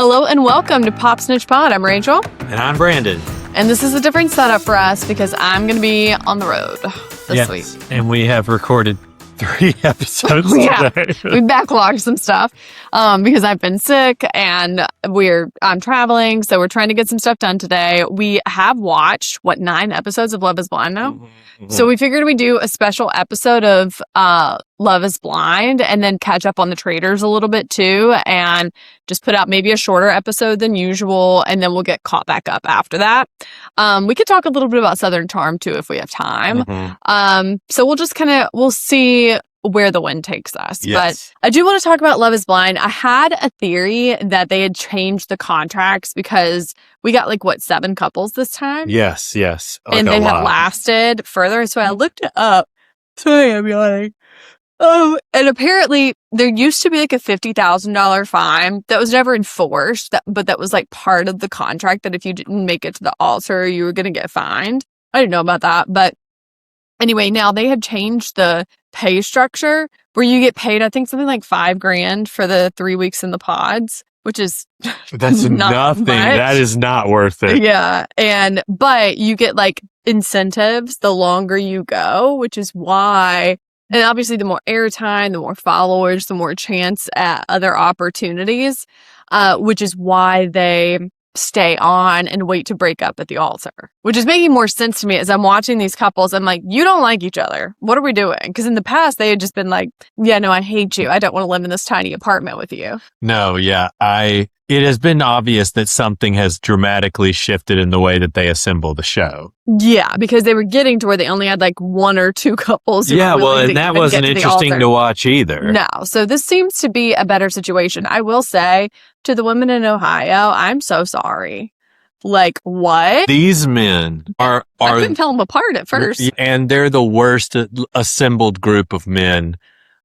Hello and welcome to Pop Snitch Pod. I'm Rachel. And I'm Brandon. And this is a different setup for us because I'm going to be on the road this week. And we have recorded 3 episodes today. We backlogged some stuff because I've been sick and I'm traveling. So we're trying to get some stuff done today. We have watched, 9 episodes of Love is Blind now? Mm-hmm. So we figured we'd do a special episode of Love is Blind and then catch up on the Traitors a little bit too and just put out maybe a shorter episode than usual and then we'll get caught back up after that. We could talk a little bit about Southern Charm too if we have time. Mm-hmm. So we'll just we'll see where the wind takes us. Yes. But I do want to talk about Love is Blind. I had a theory that they had changed the contracts because we got 7 couples this time. Yes. And they have lasted further. So I looked it up. Sorry, I'm yawning. And apparently there used to be a $50,000 fine that was never enforced, but that was part of the contract that if you didn't make it to the altar, you were going to get fined. I didn't know about that. But anyway, now they have changed the pay structure where you get paid, I think something like $5,000 for the 3 weeks in the pods, which is that's nothing. Much. That is not worth it. Yeah. But you get incentives the longer you go, which is why. And obviously, the more airtime, the more followers, the more chance at other opportunities, which is why they stay on and wait to break up at the altar, which is making more sense to me as I'm watching these couples. I'm like, you don't like each other. What are we doing? Because in the past, they had just been like, yeah, no, I hate you. I don't want to live in this tiny apartment with you. No, yeah. It has been obvious that something has dramatically shifted in the way that they assemble the show. Yeah, because they were getting to where they only had 1 or 2 couples. Yeah, well, and that wasn't interesting to watch either. No, so this seems to be a better situation. I will say to the women in Ohio, I'm so sorry. What? These men are I couldn't tell them apart at first. And they're the worst assembled group of men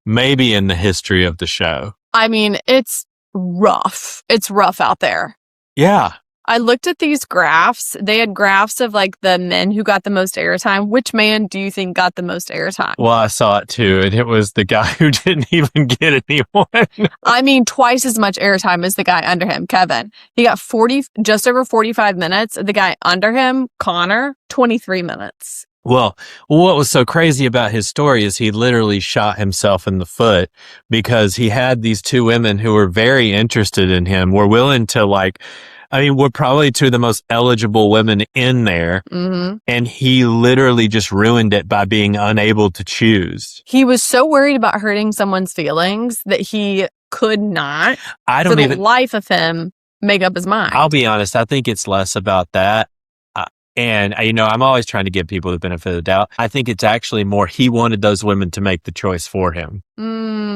maybe in the history of the show. I mean, it's rough. It's rough out there. Yeah. I looked at these graphs. They had graphs of the men who got the most airtime. Which man do you think got the most airtime? Well, I saw it too. And it was the guy who didn't even get anyone. I mean, twice as much airtime as the guy under him, Kevin. He got just over 45 minutes. The guy under him, Connor, 23 minutes. Well, what was so crazy about his story is he literally shot himself in the foot because he had these 2 women who were very interested in him, were willing to we're probably 2 of the most eligible women in there. Mm-hmm. And he literally just ruined it by being unable to choose. He was so worried about hurting someone's feelings that he could not, for the life of him, make up his mind. I'll be honest. I think it's less about that. And, I'm always trying to give people the benefit of the doubt. I think it's actually more he wanted those women to make the choice for him.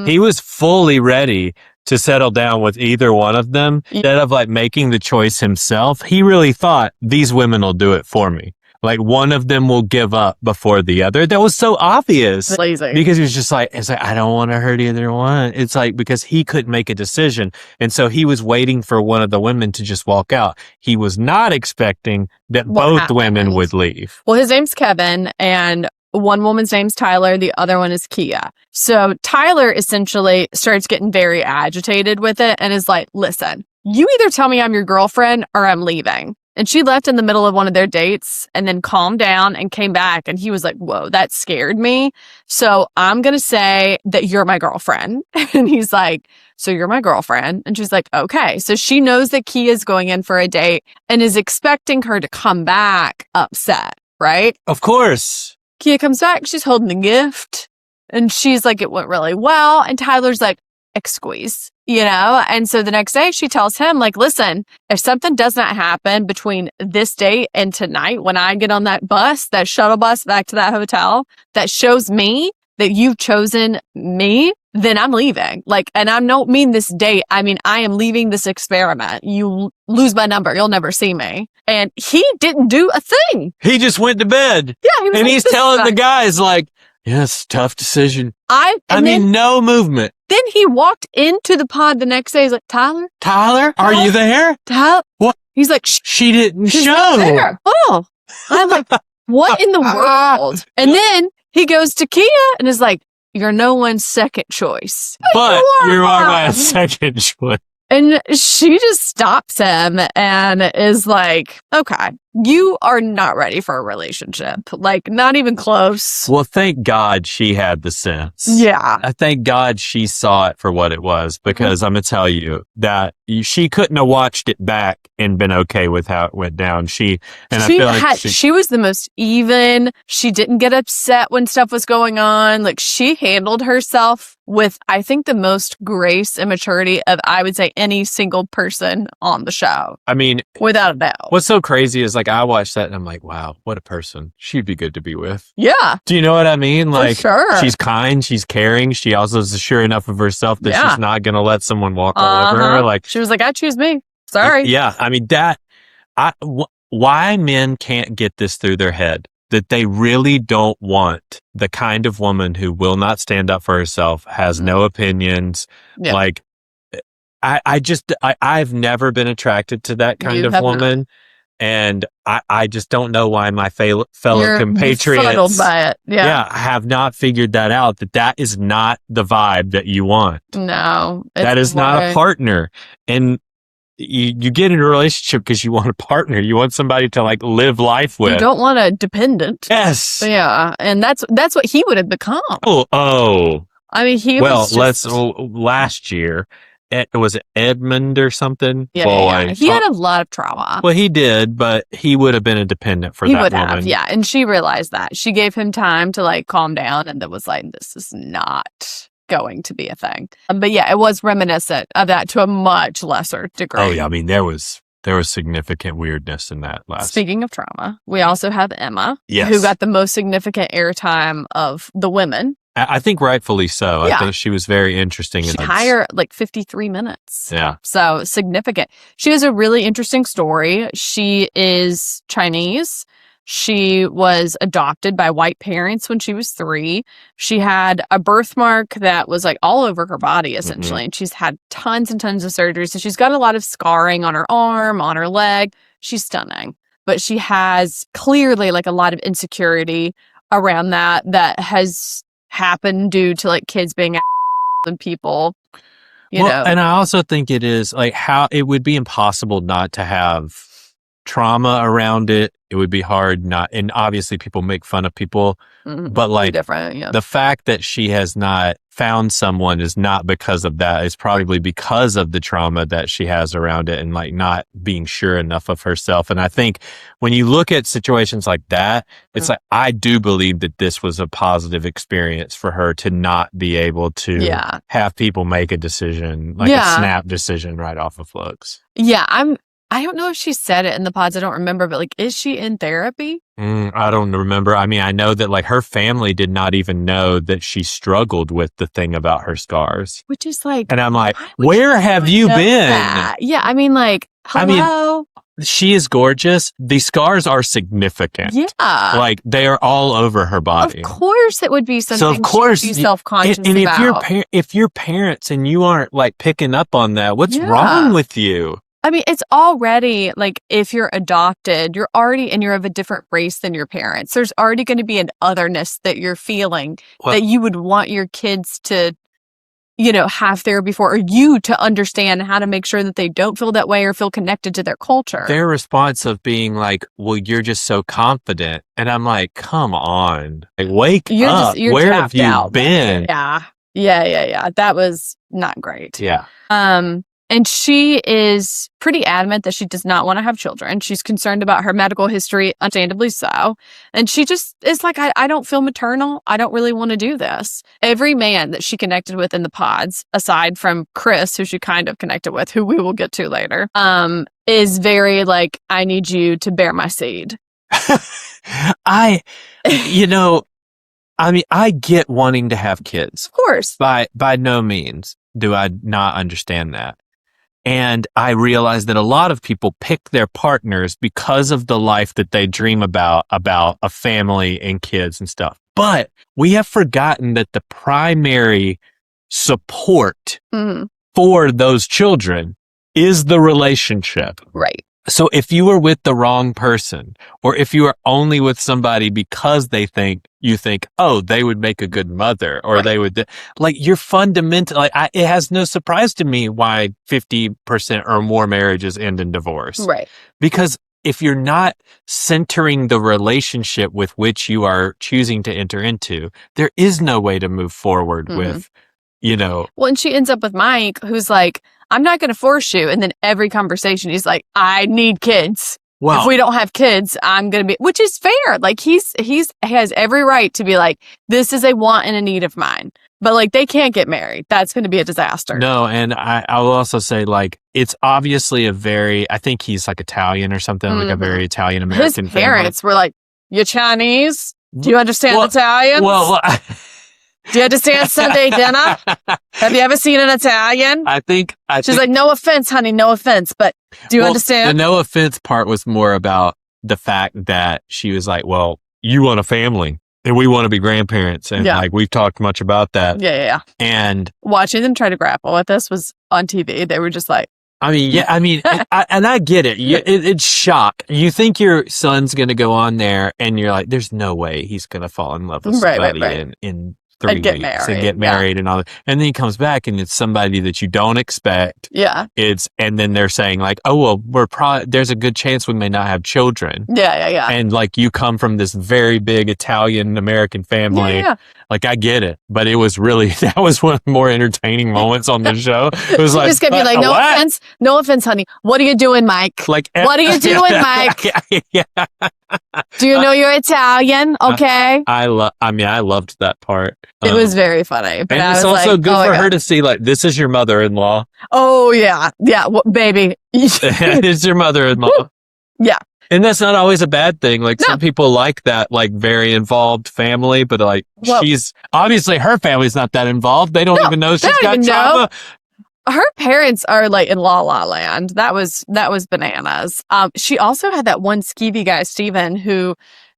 He was fully ready to settle down with either one of them. Instead of making the choice himself, he really thought these women will do it for me. One of them will give up before the other. That was so obvious. Blazing. Because he was just I don't want to hurt either one. It's because he couldn't make a decision. And so he was waiting for one of the women to just walk out. He was not expecting that both women would leave. Well, his name's Kevin and one woman's name's Tyler. The other one is Kia. So Tyler essentially starts getting very agitated with it and is like, listen, you either tell me I'm your girlfriend or I'm leaving. And she left in the middle of one of their dates and then calmed down and came back. And he was like, whoa, that scared me. So I'm going to say that you're my girlfriend. And he's like, so you're my girlfriend. And she's like, okay. So she knows that Kia is going in for a date and is expecting her to come back upset, right? Of course. Kia comes back. She's holding the gift. And she's like, it went really well. And Tyler's like, squeeze, And so the next day she tells him, listen, if something does not happen between this date and tonight, when I get on that shuttle bus back to that hotel, that shows me that you've chosen me, then I'm leaving. And I don't mean this date. I mean, I am leaving this experiment. You lose my number. You'll never see me. And he didn't do a thing. He just went to bed. Yeah. And he's telling the guys yes, tough decision. I mean, no movement. Then he walked into the pod the next day. He's like, Tyler, are you there? Tyler? What? He's like, she didn't show. Not there. Oh, I'm like, what in the world? And then he goes to Kia and is like, you're no one's second choice. But you are my second choice. And she just stops him and is like, okay, you are not ready for a relationship. Like, not even close. Well, thank God she had the sense. Yeah. I thank God she saw it for what it was, because I'm going to tell you that she couldn't have watched it back and been okay with how it went down. She was the most even. She didn't get upset when stuff was going on. Like, she handled herself with, I think, the most grace and maturity of, I would say, any single person on the show. I mean, without a doubt. What's so crazy is, like, I watched that and I'm like, wow, what a person. She'd be good to be with. Yeah. Do you know what I mean? Like, for sure. She's kind, she's caring. She also is sure enough of herself that she's not going to let someone walk all over her. Like, she was like, I choose me. Sorry. Yeah. I mean, why men can't get this through their head, that they really don't want the kind of woman who will not stand up for herself, has no opinions. Yeah. Like, I've never been attracted to that kind of woman. Not. And I just don't know why my fellow compatriots by it. Yeah. have not figured that out, that is not the vibe that you want. No. That is not a partner. And you get in a relationship because you want a partner. You want somebody to, like, live life with. You don't want a dependent. Yes. Yeah. And that's what he would have become. Oh. I mean, last year, was it Edmund or something? Yeah. He had a lot of trauma. Well, he did, but he would have been a dependent for that woman. He would have, yeah. And she realized that. She gave him time to, like, calm down, and that was like, this is not going to be a thing. But yeah, it was reminiscent of that to a much lesser degree. Oh yeah, I mean, there was significant weirdness in that last. Speaking of trauma, we also have Emma, who got the most significant airtime of the women. I think rightfully so. Yeah. I thought she was very interesting. She hired like 53 minutes. Yeah. So significant. She has a really interesting story. She is Chinese. She was adopted by white parents when she was 3. She had a birthmark that was, like, all over her body, essentially. And she's had tons and tons of surgeries. So she's got a lot of scarring on her arm, on her leg. She's stunning. But she has clearly, like, a lot of insecurity around that has happened due to, like, kids being and people, you know. And I also think it is, like, how it would be impossible not to have trauma around it. It would be hard not, and obviously people make fun of people, but, like, the fact that she has not found someone is not because of that. It's probably because of the trauma that she has around it, and, like, not being sure enough of herself. And I think when you look at situations like that, it's like, I do believe that this was a positive experience for her to not be able to have people make a decision, like a snap decision right off of looks. Yeah, I don't know if she said it in the pods. I don't remember, but, like, is she in therapy? I don't remember. I mean, I know that, like, her family did not even know that she struggled with the thing about her scars. Which is, like, and I'm like, where have you been? That? Yeah, I mean, like, hello? I mean, she is gorgeous. The scars are significant. Yeah. Like, they are all over her body. Of course it would be something she would be self-conscious and about. if you're parents and you aren't, like, picking up on that, what's wrong with you? I mean, it's already, like, if you're adopted, you're of a different race than your parents. There's already going to be an otherness that you're feeling that you would want your kids to, you know, have therapy for, or you to understand how to make sure that they don't feel that way or feel connected to their culture. Their response of being like, well, you're just so confident. And I'm like, come on, like, wake up. Where have you been? Yeah. That was not great. Yeah. And she is pretty adamant that she does not want to have children. She's concerned about her medical history, understandably so. And she just is like, I don't feel maternal. I don't really want to do this. Every man that she connected with in the pods, aside from Chris, who she kind of connected with, who we will get to later, is very like, I need you to bear my seed. I get wanting to have kids. Of course. By no means do I not understand that. And I realize that a lot of people pick their partners because of the life that they dream about a family and kids and stuff. But we have forgotten that the primary support for those children is the relationship. Right. So if you were with the wrong person, or if you are only with somebody because you think, oh, they would make a good mother, or they would, like, you're fundamental. Like, it has no surprise to me why 50% or more marriages end in divorce. Right. Because if you're not centering the relationship with which you are choosing to enter into, there is no way to move forward with, Well, and she ends up with Mike, who's like, I'm not going to force you. And then every conversation, he's like, I need kids. Well, if we don't have kids, I'm going to be, which is fair. Like, he has every right to be like, this is a want and a need of mine. But like, they can't get married. That's going to be a disaster. No, and I will also say, like, it's obviously I think he's like Italian or something, like a very Italian American His parents were like, you Chinese? Do you understand Italian? Well, do you understand Sunday dinner? Have you ever seen an Italian? I think she's like, no offense, honey, no offense, but do you understand? The no offense part was more about the fact that she was like, well, you want a family and we want to be grandparents. And like, we've talked much about that. Yeah. And watching them try to grapple with this was on TV. They were just like, and I get it. It's shock. You think your son's going to go on there and you're like, there's no way he's going to fall in love with somebody in 3 weeks and get married and all that. And then he comes back and it's somebody that you don't expect. Yeah. And then they're saying like, oh, well, there's a good chance we may not have children. Yeah. And like, you come from this very big Italian American family. Yeah. Like, I get it, but it was really, that was one of the more entertaining moments on the show. It was like, just gonna be like, no offense, honey. What are you doing, Mike? Like, what are you doing, Mike? Do you know you're Italian? Okay. I loved that part. It was very funny. But and it's also good for her to see, like, this is your mother-in-law. Oh, yeah. Yeah, baby. It's your mother-in-law. Yeah. And that's not always a bad thing. Like, some people like that, like, very involved family, but like, she's obviously her family's not that involved. They don't even know she's got trauma. Her parents are like in La La Land. That was bananas. She also had that one skeevy guy, Steven, who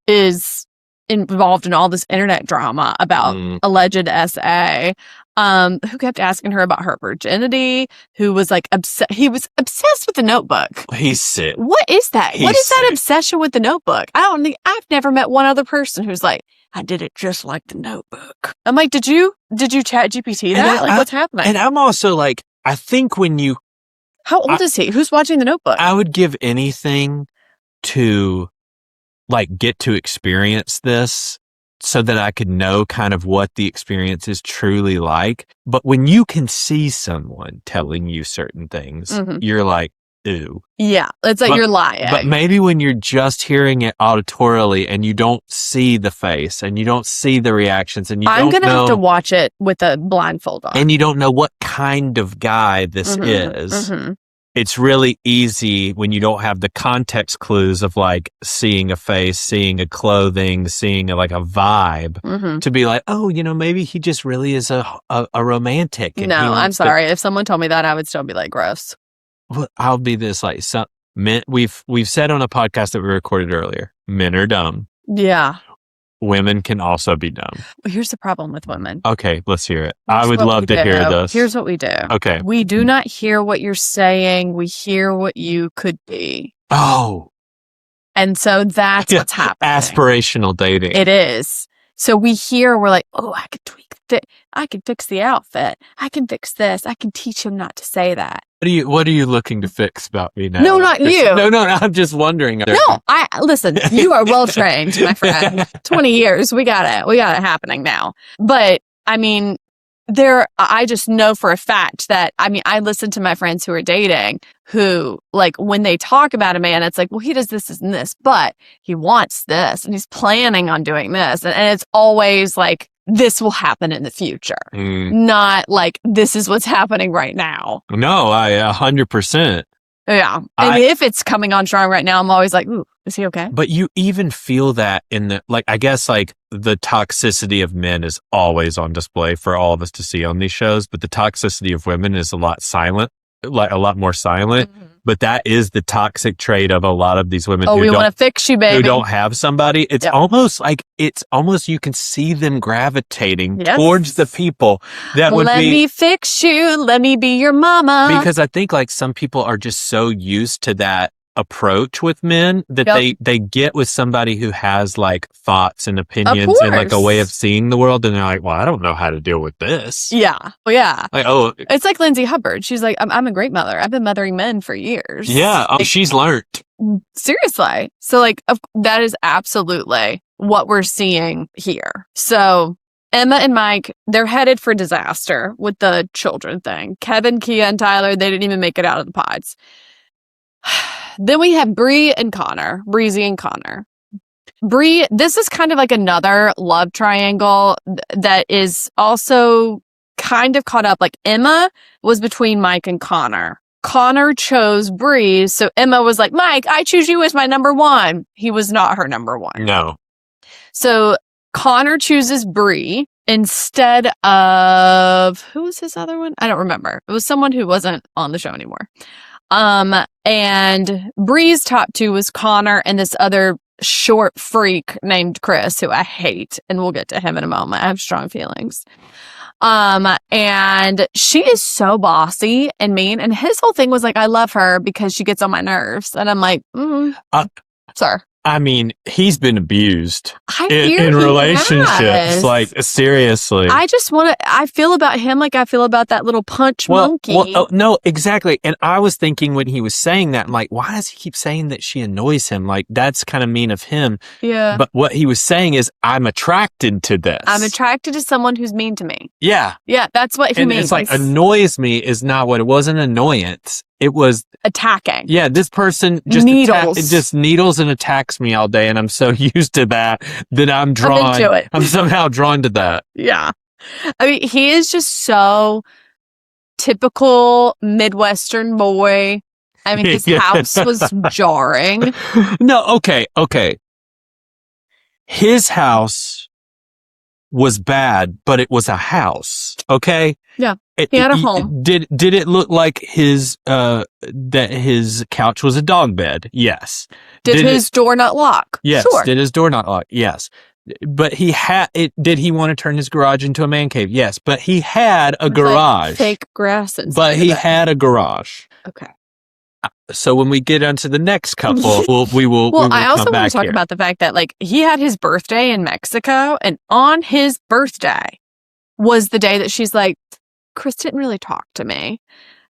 is involved in all this internet drama about alleged SA, who kept asking her about her virginity, who was like he was obsessed with the Notebook. He's sick. What is that? What is that obsession with the Notebook? I've never met one other person who's like, I did it just like the Notebook. I'm like, did you chat GPT that? Like, what's happening? And I'm also like, I think how old is he? Who's watching the Notebook? I would give anything to like get to experience this so that I could know kind of what the experience is truly like. But when you can see someone telling you certain things, you're like, ooh. Yeah. It's like you're lying. But maybe when you're just hearing it auditorily and you don't see the face and you don't see the reactions and I'm going to have to watch it with a blindfold on. And you don't know what kind of guy this is. It's really easy when you don't have the context clues of like seeing a face, seeing a clothing, seeing like a vibe to be like, oh, maybe he just really is a romantic. No, I'm sorry. If someone told me that, I would still be like, gross. Well, I'll be this like, men, we've said on a podcast that we recorded earlier, men are dumb. Yeah. Women can also be dumb. Well, here's the problem with women. Okay, let's hear it. I would love to hear this. Here's what we do. Okay. We do not hear what you're saying. We hear what you could be. Oh. And so that's what's happening. Aspirational dating. It is. So we're like, oh, I could tweak it. I can fix the outfit. I can fix this. I can teach him not to say that. What are you looking to fix about me now? No, not you. No, I'm just wondering. No, listen, you are well trained, my friend. 20 years. We got it happening now. But I mean, I just know for a fact that, I listen to my friends who are dating who, like, when they talk about a man, it's like, well, he does this and this, but he wants this and he's planning on doing this. And it's always like, this will happen in the future. Not like, this is what's happening right now. No, 100%. Yeah. And if it's coming on strong right now, I'm always like, ooh, is he okay? But you even feel that in the, like, I guess like the toxicity of men is always on display for all of us to see on these shows, but the toxicity of women is a lot more silent. But that is the toxic trait of a lot of these women we want to fix you, baby. Who don't have somebody. It's almost you can see them gravitating towards the people that would Let me fix you. Let me be your mama. Because I think like some people are just so used to that approach with men that they get with somebody who has like thoughts and opinions and like a way of seeing the world, and they're like, well, I don't know how to deal with this. Yeah. Well, yeah. Like, oh, it's like Lindsay Hubbard. She's like, I'm a great mother. I've been mothering men for years. Yeah. Like, she's learned. Seriously. So like, that is absolutely what we're seeing here. So Emma and Mike, they're headed for disaster with the children thing. Kevin, Kia, and Tyler, they didn't even make it out of the pods. Then we have Bree and Connor. Breezy and Connor. Bree, this is kind of like another love triangle that is also kind of caught up. Like Emma was between Mike and Connor. Connor chose Bree, so Emma was like, Mike, I choose you as my number one. He was not her number one. No. So Connor chooses Bree instead of, who was his other one? I don't remember. It was someone who wasn't on the show anymore. And Bree's top two was Connor and this other short freak named Chris, who I hate, and we'll get to him in a moment. I have strong feelings. And she is so bossy and mean, and his whole thing was like, I love her because she gets on my nerves. And I'm like, sir. I mean, he's been abused in relationships. Like, seriously. I feel about him like I feel about that little punch monkey. Well, no, exactly. And I was thinking when he was saying that, I'm like, why does he keep saying that she annoys him? Like, that's kind of mean of him. Yeah. But what he was saying is, I'm attracted to this. I'm attracted to someone who's mean to me. Yeah. Yeah, that's what he means. It's like, annoys me is not what it was. An annoyance. It was attacking. Yeah, this person just needles and attacks me all day, and I'm so used to that I'm drawn. I'm into it. I'm somehow drawn to that. Yeah, I mean, he is just so typical Midwestern boy. I mean, his house was jarring. No, okay. His house was bad, but it was a house. Okay. Yeah. He had a home. Did it look like that his couch was a dog bed? Yes. Did his door not lock? Yes. Sure. Did his door not lock? Yes. But did he want to turn his garage into a man cave? Yes. But he had a garage. Like fake grass and But he had a garage. Okay. So when we get onto the next couple, we will I also come back want to talk here. about the fact that like he had his birthday in Mexico, and on his birthday was the day that she's like, Chris didn't really talk to me.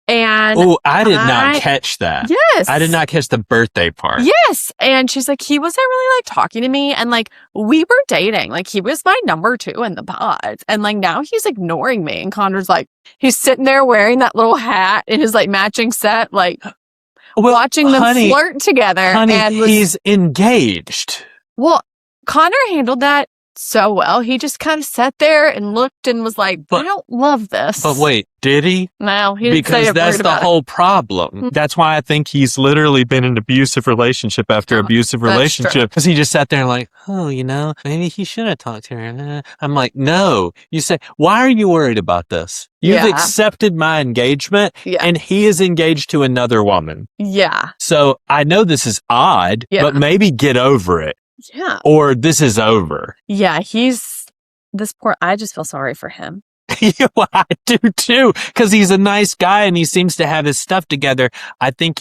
And I did not catch that. Yes. I did not catch the birthday part. Yes. And she's like, he wasn't really like talking to me. And like, we were dating. Like, he was my number two in the pod. And like, now he's ignoring me. And Connor's like, he's sitting there wearing that little hat in his like matching set, like watching them flirt together. And he's engaged. Well, Connor handled that so well. He just kind of sat there and looked and was like, I don't love this. But wait, did he? No, he didn't say a word about it. Because that's the whole problem. That's why I think he's literally been in abusive relationship after abusive relationship. Because he just sat there and like, maybe he should have talked to her. I'm like, no. You say, why are you worried about this? You've accepted my engagement, and he is engaged to another woman. Yeah. So I know this is odd, but maybe get over it. Yeah. Or this is over. Yeah, I just feel sorry for him. Well, I do too, because he's a nice guy and he seems to have his stuff together. I think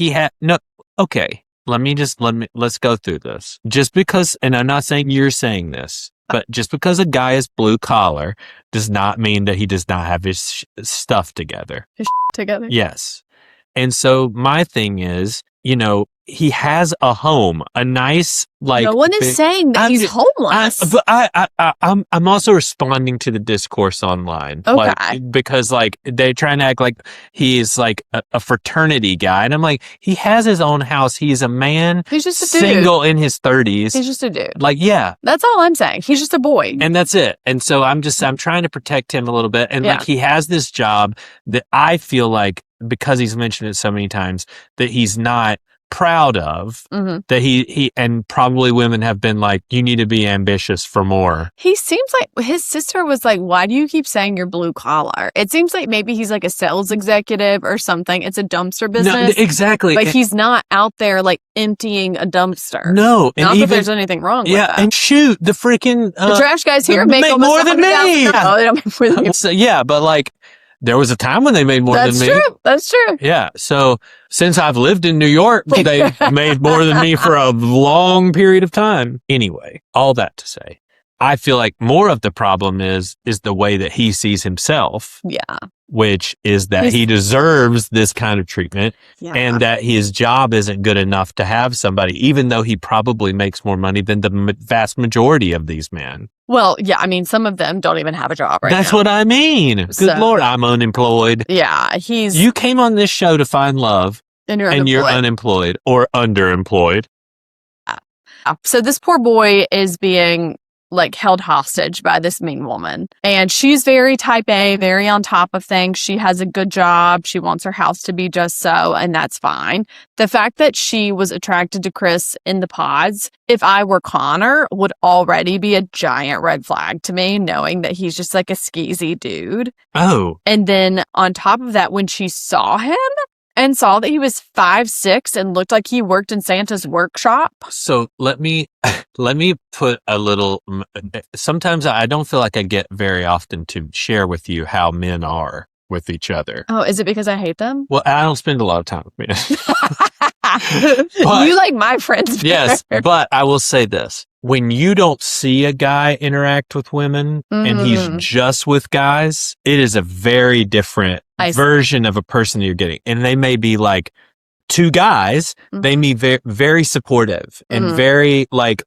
okay, let's go through this. Just because, and I'm not saying you're saying this, but just because a guy is blue collar does not mean that he does not have his stuff together. His together? Yes. And so my thing is, he has a home, a nice, like. No one is saying that he's homeless. But I'm also responding to the discourse online. Okay. Because like they're trying to act like he's like a fraternity guy. And I'm like, he has his own house. He's a man. He's just a dude. Single in his 30s. He's just a dude. Like, yeah. That's all I'm saying. He's just a boy. And that's it. And so I'm trying to protect him a little bit. And like he has this job that I feel like, because he's mentioned it so many times, that he's not proud of, that he and probably women have been like, you need to be ambitious for more. He seems like his sister was like, why do you keep saying you're blue collar? It seems like maybe he's like a sales executive or something. It's a dumpster business. No, exactly. But he's not out there like emptying a dumpster. No. Not that there's anything wrong with that. And shoot, the freaking the trash guys here make more than me. No, they don't make more than me. So, yeah, but like, there was a time when they made more than me. That's true. Yeah. So since I've lived in New York, they've made more than me for a long period of time. Anyway, all that to say, I feel like more of the problem is the way that he sees himself. Yeah. Which is that he deserves this kind of treatment and that his job isn't good enough to have somebody, even though he probably makes more money than the vast majority of these men. Well, yeah, I mean, some of them don't even have a job right now. That's what I mean. Good Lord, I'm unemployed. Yeah, You came on this show to find love and you're unemployed or underemployed. So this poor boy is being like held hostage by this mean woman. And she's very type A, very on top of things. She has a good job. She wants her house to be just so, and that's fine. The fact that she was attracted to Chris in the pods, if I were Connor, would already be a giant red flag to me, knowing that he's just like a skeezy dude. Oh. And then on top of that, when she saw him, and saw that he was 5'6" and looked like he worked in Santa's workshop. So let me put a little. Sometimes I don't feel like I get very often to share with you how men are with each other. Oh, is it because I hate them? Well, I don't spend a lot of time with men. You like my friends better. Yes, but I will say this. When you don't see a guy interact with women and he's just with guys, it is a very different version of a person you're getting. And they may be like two guys, they may be very supportive and very like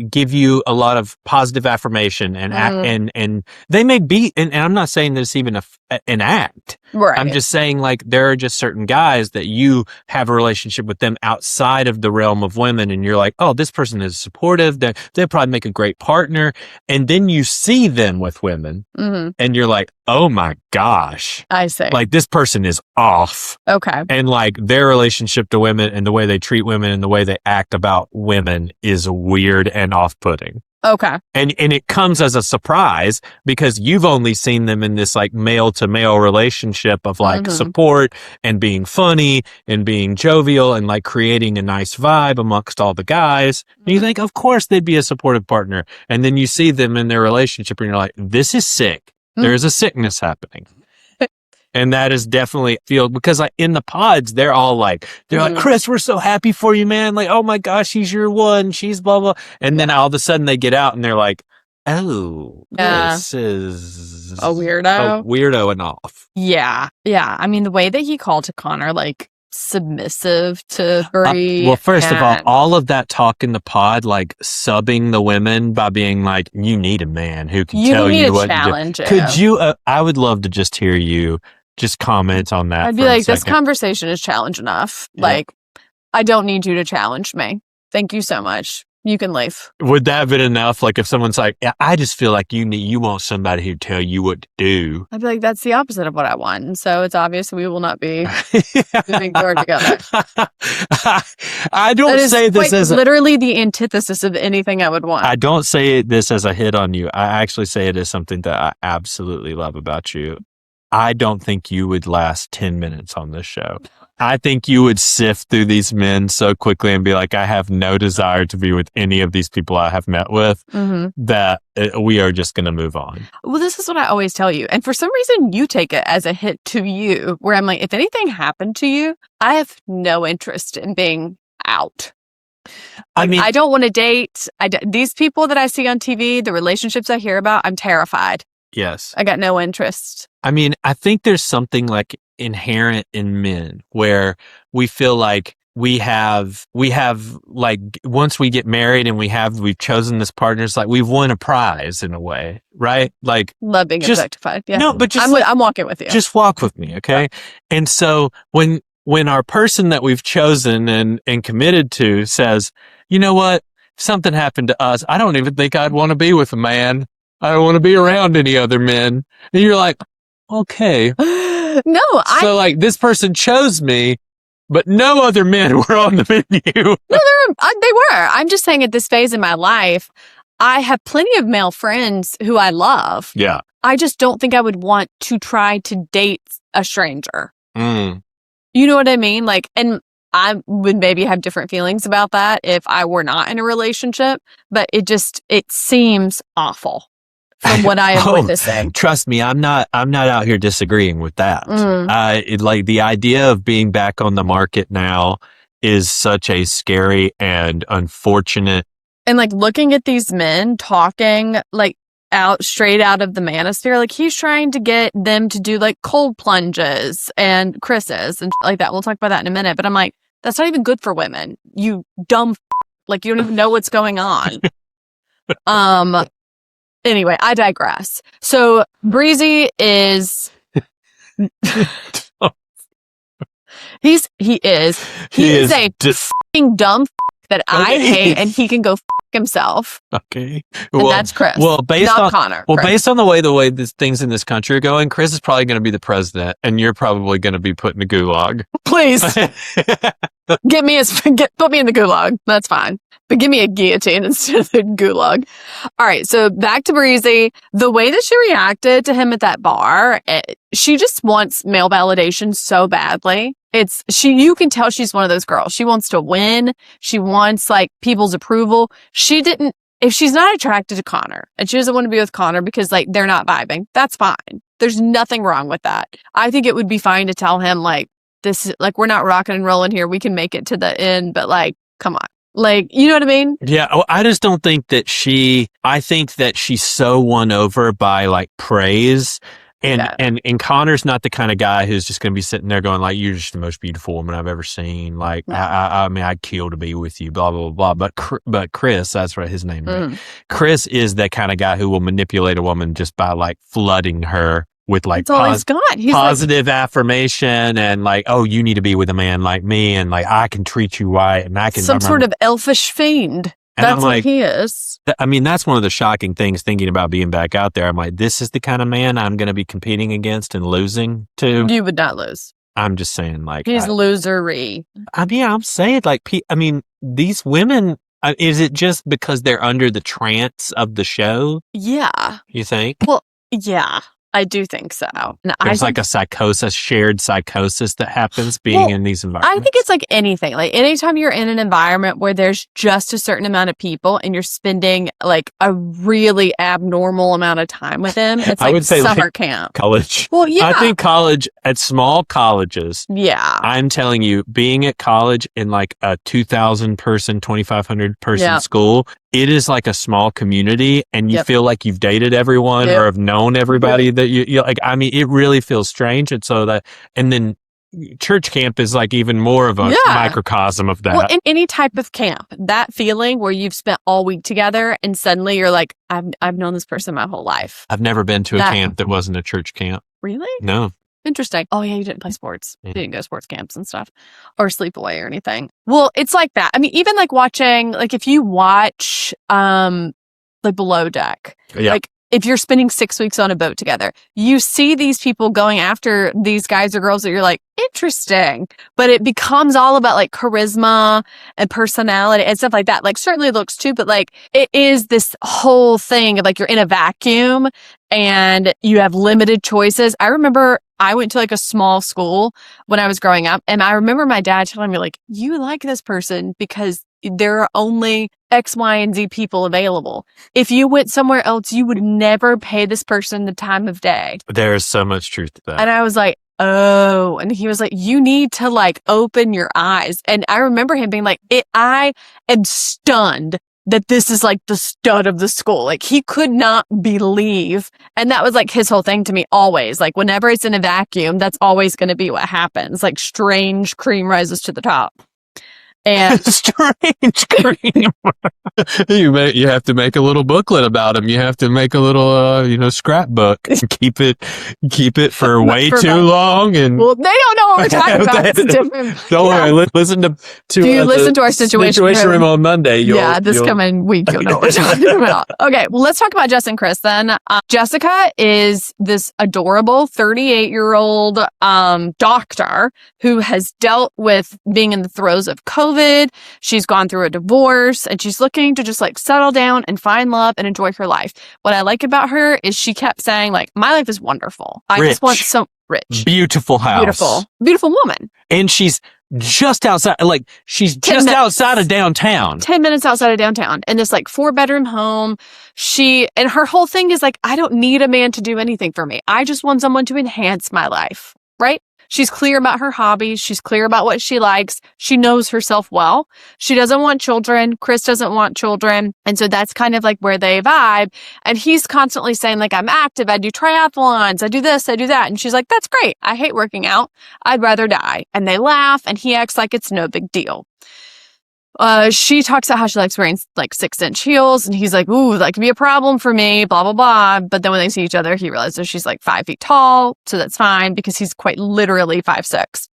give you a lot of positive affirmation and act, and they may be, and I'm not saying that it's even an act. Right. I'm just saying like there are just certain guys that you have a relationship with them outside of the realm of women, and you're like, oh, this person is supportive. They'll probably make a great partner. And then you see them with women and you're like, oh my gosh. I see. Like this person is off. Okay. And like their relationship to women and the way they treat women and the way they act about women is weird and off-putting. Okay. And it comes as a surprise because you've only seen them in this like male to male relationship of like support and being funny and being jovial and like creating a nice vibe amongst all the guys. And you think, of course, they'd be a supportive partner. And then you see them in their relationship and you're like, this is sick. There's a sickness happening. And that is definitely feel because like in the pods, they're like, Chris, we're so happy for you, man. Like, oh my gosh, she's your one. She's blah, blah. And then all of a sudden they get out and they're like, oh, this is a weirdo. A weirdo and off. Yeah. Yeah. I mean, the way that he called to Connor, like submissive to Bree. Well, first of all of that talk in the pod, like subbing the women by being like, you need a man who can tell you what to do. Could you, I would love to just hear you just comment on that. I'd be like, this conversation is challenge enough. Yeah. Like, I don't need you to challenge me. Thank you so much. You can leave. Would that have been enough? Like if someone's like, I just feel like you want somebody who tell you what to do. I'd be like, that's the opposite of what I want. And so it's obvious we will not be moving forward together. I don't say this as literally the antithesis of anything I would want. I don't say this as a hit on you. I actually say it as something that I absolutely love about you. I don't think you would last 10 minutes on this show. I think you would sift through these men so quickly and be like, I have no desire to be with any of these people I have met with, that we are just going to move on. Well, this is what I always tell you. And for some reason, you take it as a hit to you, where I'm like, if anything happened to you, I have no interest in being out. I mean, I don't want to date. These people that I see on TV, the relationships I hear about, I'm terrified. Yes. I got no interest. I mean, I think there's something like inherent in men where we feel like we have like once we get married and we've chosen this partner, it's like we've won a prize in a way, right? Like love being objectified. Yeah. No, but just I'm walking with you. Just walk with me, okay? Yeah. And so when our person that we've chosen and committed to says, you know what, if something happened to us, I don't even think I'd want to be with a man. I don't want to be around any other men. And you're like, okay. No, So like this person chose me, but no other men were on the menu. No, they were. I'm just saying at this phase in my life, I have plenty of male friends who I love. Yeah. I just don't think I would want to try to date a stranger. Mm. You know what I mean? Like, and I would maybe have different feelings about that if I were not in a relationship, but it seems awful. from what I am witnessing. Trust me, I'm not out here disagreeing with that. Like the idea of being back on the market now is such a scary and unfortunate. And like looking at these men talking like straight out of the manosphere, like he's trying to get them to do like cold plunges and Chris's and like that. We'll talk about that in a minute. But I'm like, that's not even good for women. You dumb like you don't even know what's going on. Anyway, I digress. So Breezy is he is a f***ing dumb that I hate, and he can go f*** himself. Okay. And that's Chris. Well, based on Connor. Well, based on the way these things in this country are going, Chris is probably going to be the president, and you're probably going to be put in the gulag. Please. Put me in the gulag. That's fine. But give me a guillotine instead of the gulag. All right. So back to Breezy. The way that she reacted to him at that bar, she just wants male validation so badly. You can tell she's one of those girls. She wants to win. She wants like people's approval. If she's not attracted to Connor and she doesn't want to be with Connor because like they're not vibing, that's fine. There's nothing wrong with that. I think it would be fine to tell him like, this, like, we're not rocking and rolling here. We can make it to the end, but like, come on. Like, you know what I mean? Yeah. I just don't think that I think that she's so won over by like praise. And Connor's not the kind of guy who's just going to be sitting there going like, you're just the most beautiful woman I've ever seen. Like, I mean, I'd kill to be with you, blah, blah, blah, blah. But Chris, that's what his name is. Chris is that kind of guy who will manipulate a woman just by like flooding her with like positive affirmation and like, oh, you need to be with a man like me. And like, I can treat you right. And I can sort of elfish fiend. That's what he is. I mean, that's one of the shocking things thinking about being back out there. I'm like, this is the kind of man I'm going to be competing against and losing to. You would not lose. I'm just saying, like. He's losery. I mean, I'm saying, like, these women, is it just because they're under the trance of the show? Yeah. You think? Well, yeah. I do think so. And there's like a shared psychosis that happens being in these environments. I think it's like anything. Like anytime you're in an environment where there's just a certain amount of people and you're spending like a really abnormal amount of time with them, it's like summer camp. College. Well, yeah. I think college at small colleges. Yeah. I'm telling you, being at college in like a 2,000 person, 2,500 person school, it is like a small community and you feel like you've dated everyone or have known everybody that you like. I mean, it really feels strange. And then church camp is like even more of a microcosm of that. Well, in any type of camp, that feeling where you've spent all week together and suddenly you're like, I've known this person my whole life. I've never been to a camp that wasn't a church camp. Really? No. Interesting. Oh, yeah, you didn't play sports. You didn't go to sports camps and stuff or sleepaway or anything. Well, it's like that. I mean, even like watching, like if you watch like Below Deck, like if you're spending 6 weeks on a boat together, you see these people going after these guys or girls that you're like, interesting. But it becomes all about like charisma and personality and stuff like that. Like certainly looks too, but like it is this whole thing of like you're in a vacuum and you have limited choices. I remember I went to like a small school when I was growing up, and I remember my dad telling me like, you like this person because there are only X, Y, and Z people available. If you went somewhere else, you would never pay this person the time of day. There is so much truth to that. And I was like, oh, and he was like, you need to like open your eyes. And I remember him being like, I am stunned that this is like the stud of the school. Like he could not believe. And that was like his whole thing to me always. Like whenever it's in a vacuum, that's always going to be what happens. Like strange cream rises to the top. And strange cream. You have to make a little booklet about them. You have to make a little, scrapbook and keep it for way too long. And well, they don't know what we're talking about. It's different. Don't worry. Listen to. Do you listen to our situation room on Monday? This coming week, you'll know what we're talking about. Okay, well, let's talk about Jess and Chris then. Jessica is this adorable 38-year-old doctor who has dealt with being in the throes of COVID. She's gone through a divorce and she's looking to just like settle down and find love and enjoy her life. What I like about her is she kept saying like, my life is wonderful. I just want some rich, beautiful house, beautiful woman. And she's just outside, like she's just outside of downtown. 10 minutes outside of downtown in this like 4-bedroom home. And her whole thing is like, I don't need a man to do anything for me. I just want someone to enhance my life, right? She's clear about her hobbies. She's clear about what she likes. She knows herself well. She doesn't want children. Chris doesn't want children. And so that's kind of like where they vibe. And he's constantly saying like, I'm active. I do triathlons. I do this. I do that. And she's like, that's great. I hate working out. I'd rather die. And they laugh and he acts like it's no big deal. She talks about how she likes wearing like 6-inch heels and he's like, ooh, that could be a problem for me, blah, blah, blah. But then when they see each other, he realizes she's like 5 feet tall. So that's fine because he's quite literally 5'6".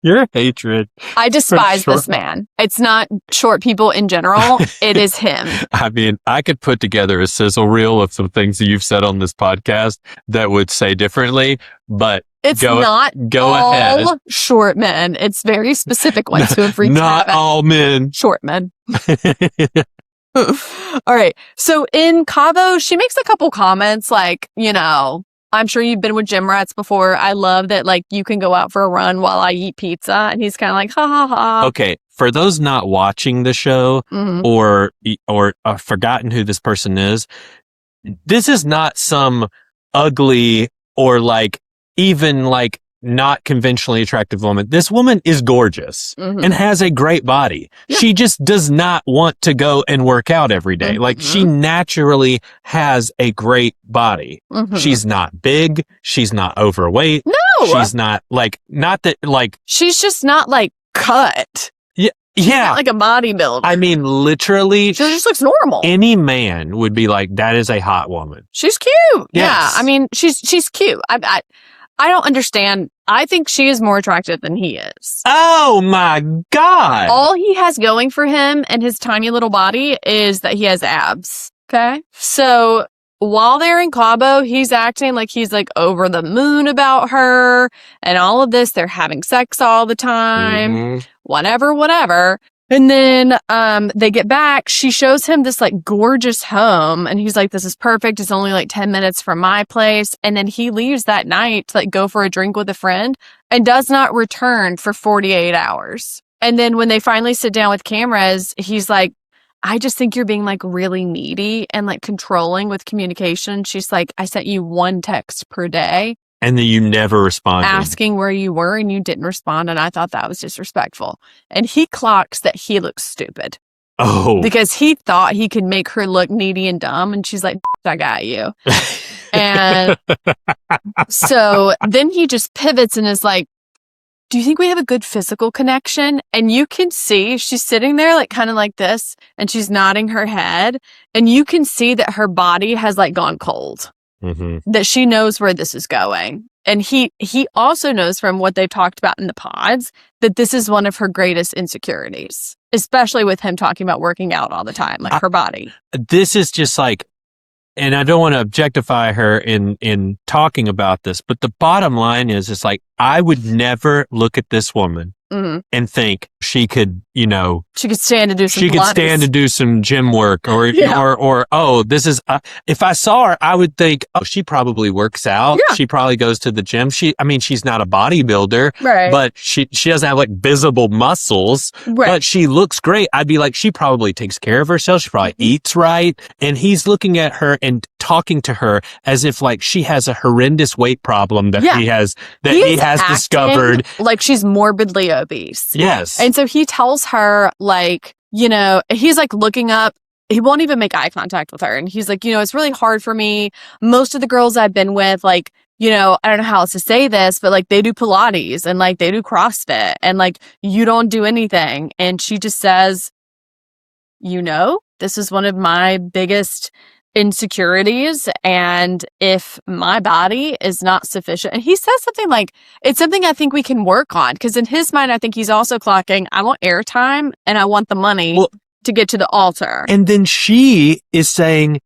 Your hatred. I despise this man. It's not short people in general. It is him. I mean, I could put together a sizzle reel of some things that you've said on this podcast that would say differently, but it's not all ahead. Short men. It's very specific ones who have reached not all men. Short men. All right. So in Cabo, she makes a couple comments like, you know, I'm sure you've been with gym rats before. I love that, like, you can go out for a run while I eat pizza. And he's kind of like, ha, ha, ha. Okay. For those not watching the show or forgotten who this person is, this is not some ugly or like even like not conventionally attractive woman. This woman is gorgeous and has a great body. Yeah. She just does not want to go and work out every day. Like she naturally has a great body. She's not big. She's not overweight. No. She's not like, not that like. She's just not like cut. Yeah. She's not like a bodybuilder. I mean, literally. She just looks normal. Any man would be like, that is a hot woman. She's cute. Yes. Yeah. I mean, she's cute. I don't understand. I think she is more attractive than he is. Oh my God. All he has going for him and his tiny little body is that he has abs. Okay. So while they're in Cabo, he's acting like he's like over the moon about her and all of this. They're having sex all the time, whatever. And then they get back. She shows him this like gorgeous home. And he's like, this is perfect. It's only like 10 minutes from my place. And then he leaves that night to like go for a drink with a friend and does not return for 48 hours. And then when they finally sit down with cameras, he's like, I just think you're being like really needy and like controlling with communication. She's like, I sent you 1 text per day. And then you never responded. Asking where you were and you didn't respond. And I thought that was disrespectful. And he clocks that he looks stupid. Oh. Because he thought he could make her look needy and dumb. And she's like, I got you. And so then he just pivots and is like, do you think we have a good physical connection? And you can see she's sitting there like kind of like this and she's nodding her head. And you can see that her body has like gone cold. That she knows where this is going. And he also knows from what they've talked about in the pods that this is one of her greatest insecurities, especially with him talking about working out all the time, like her body. This is just like, and I don't want to objectify her in talking about this, but the bottom line is, it's like, I would never look at this woman and think she could, you know, she could stand to do some Pilates. Could stand to do some gym work or oh, this is, if I saw her, I would think, oh, she probably works out. Yeah. She probably goes to the gym. She's not a bodybuilder, right? But she doesn't have like visible muscles, right? But she looks great. I'd be like, she probably takes care of herself. She probably eats right. And he's looking at her and talking to her as if like she has a horrendous weight problem that he has discovered. Like she's morbidly obese. Yes. And so he tells her like, you know, he's like looking up. He won't even make eye contact with her. And he's like, you know, it's really hard for me. Most of the girls I've been with, like, you know, I don't know how else to say this, but like they do Pilates and like they do CrossFit and like you don't do anything. And she just says, you know, this is one of my biggest insecurities, and if my body is not sufficient, and he says something like, it's something I think we can work on, because in his mind I think he's also clocking, I want airtime and I want the money to get to the altar. And then she is saying,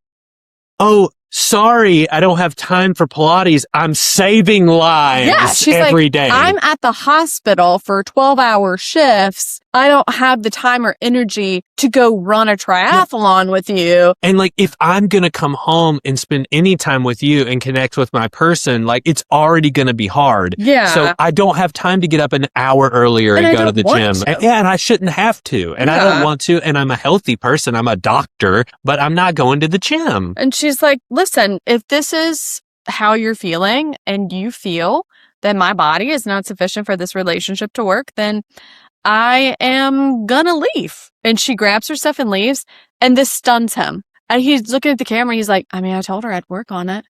oh, sorry, I don't have time for Pilates. I'm saving lives every day. I'm at the hospital for 12-hour shifts. I don't have the time or energy to go run a triathlon with you. And like, if I'm going to come home and spend any time with you and connect with my person, like it's already going to be hard. Yeah. So I don't have time to get up an hour earlier and go to the gym. And I shouldn't have to. And I don't want to. And I'm a healthy person. I'm a doctor, but I'm not going to the gym. And she's like, listen, if this is how you're feeling and you feel that my body is not sufficient for this relationship to work, then I am gonna leave. And she grabs her stuff and leaves, and this stuns him. And he's looking at the camera. He's like, I mean, I told her I'd work on it.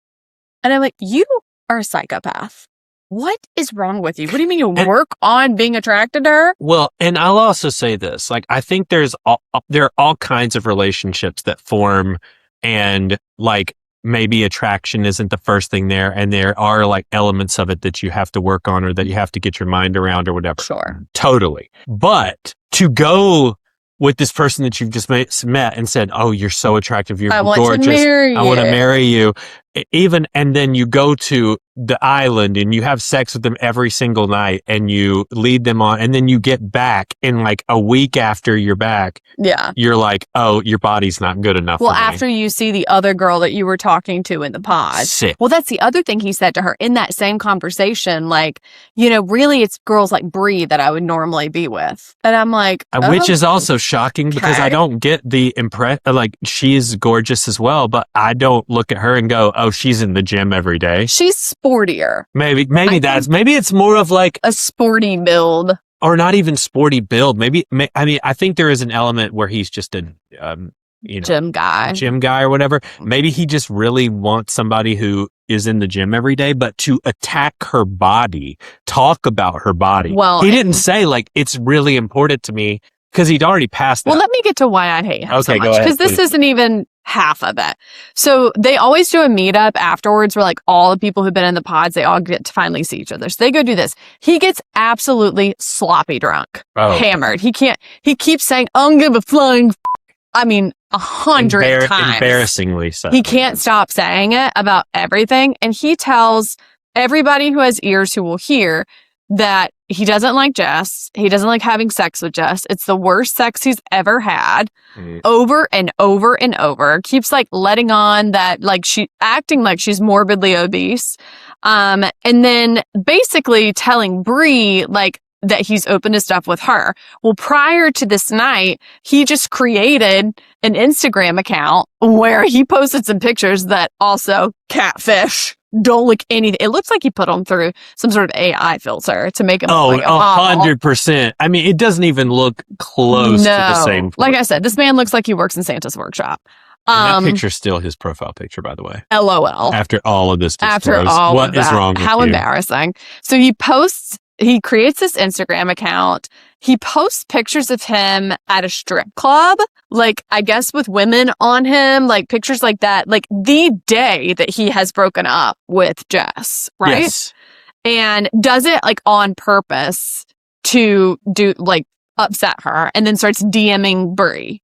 And I'm like, you are a psychopath. What is wrong with you? What do you mean you work on being attracted to her? Well, and I'll also say this, like, I think there are all kinds of relationships that form, and like, maybe attraction isn't the first thing there. And there are like elements of it that you have to work on or that you have to get your mind around or whatever. Sure. Totally. But to go with this person that you've just met and said, oh, you're so attractive. You're gorgeous. I want to marry you. And then you go to the island and you have sex with them every single night and you lead them on, and then you get back in like a week after you're back. Yeah. You're like, oh, your body's not good enough. Well, after you see the other girl that you were talking to in the pod. Sick. Well, that's the other thing he said to her in that same conversation. Like, you know, really it's girls like Bree that I would normally be with. And I'm like, which is also shocking because I don't get the impression, like she's gorgeous as well, but I don't look at her and go, oh, she's in the gym every day. She's sportier. Maybe it's more of like a sporty build, or not even sporty build. I think there is an element where he's just a, gym guy or whatever. Maybe he just really wants somebody who is in the gym every day, but to attack her body, talk about her body. Well, he didn't say like, it's really important to me, because he'd already passed that. Well, let me get to why I hate him so much. Because this isn't even half of it. So they always do a meetup afterwards where like all the people who've been in the pods, they all get to finally see each other. So they go do this. He gets absolutely sloppy drunk, hammered. He keeps saying, I'm gonna be flying. I mean, 100 times. Embarrassingly so. He can't stop saying it about everything. And he tells everybody who has ears who will hear that he doesn't like Jess. He doesn't like having sex with Jess. It's the worst sex he's ever had. Over and over and over. Keeps like letting on that like she acting like she's morbidly obese. And then basically telling Bree like that he's open to stuff with her. Well, prior to this night, he just created an Instagram account where he posted some pictures that also catfish. Don't look anything. It looks like he put them through some sort of AI filter to make him look like a model. 100%. I mean, it doesn't even look close to the same. Like I said, this man looks like he works in Santa's workshop. And that picture's still his profile picture, by the way. LOL. After all of this disclosed. After all what of that. is wrong with How you? embarrassing. So he creates this Instagram account. He posts pictures of him at a strip club, like, I guess with women on him, like pictures like that, like the day that he has broken up with Jess, right? Yes. And does it like on purpose to do like upset her, and then starts DMing Bree.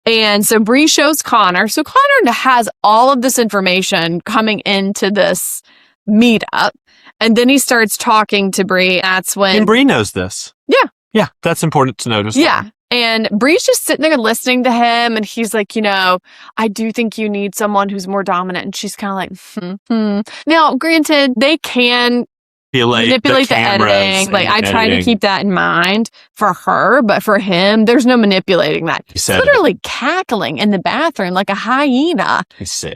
And so Bree shows Connor. So Connor has all of this information coming into this meetup. And then he starts talking to Bree. That's when... And Bree knows this. Yeah. Yeah, that's important to notice. Yeah. And Bree's just sitting there listening to him. And he's like, I do think you need someone who's more dominant. And she's kind of like, Now, granted, they can manipulate the editing. Like, I try to keep that in mind for her. But for him, there's no manipulating that. He's literally cackling in the bathroom like a hyena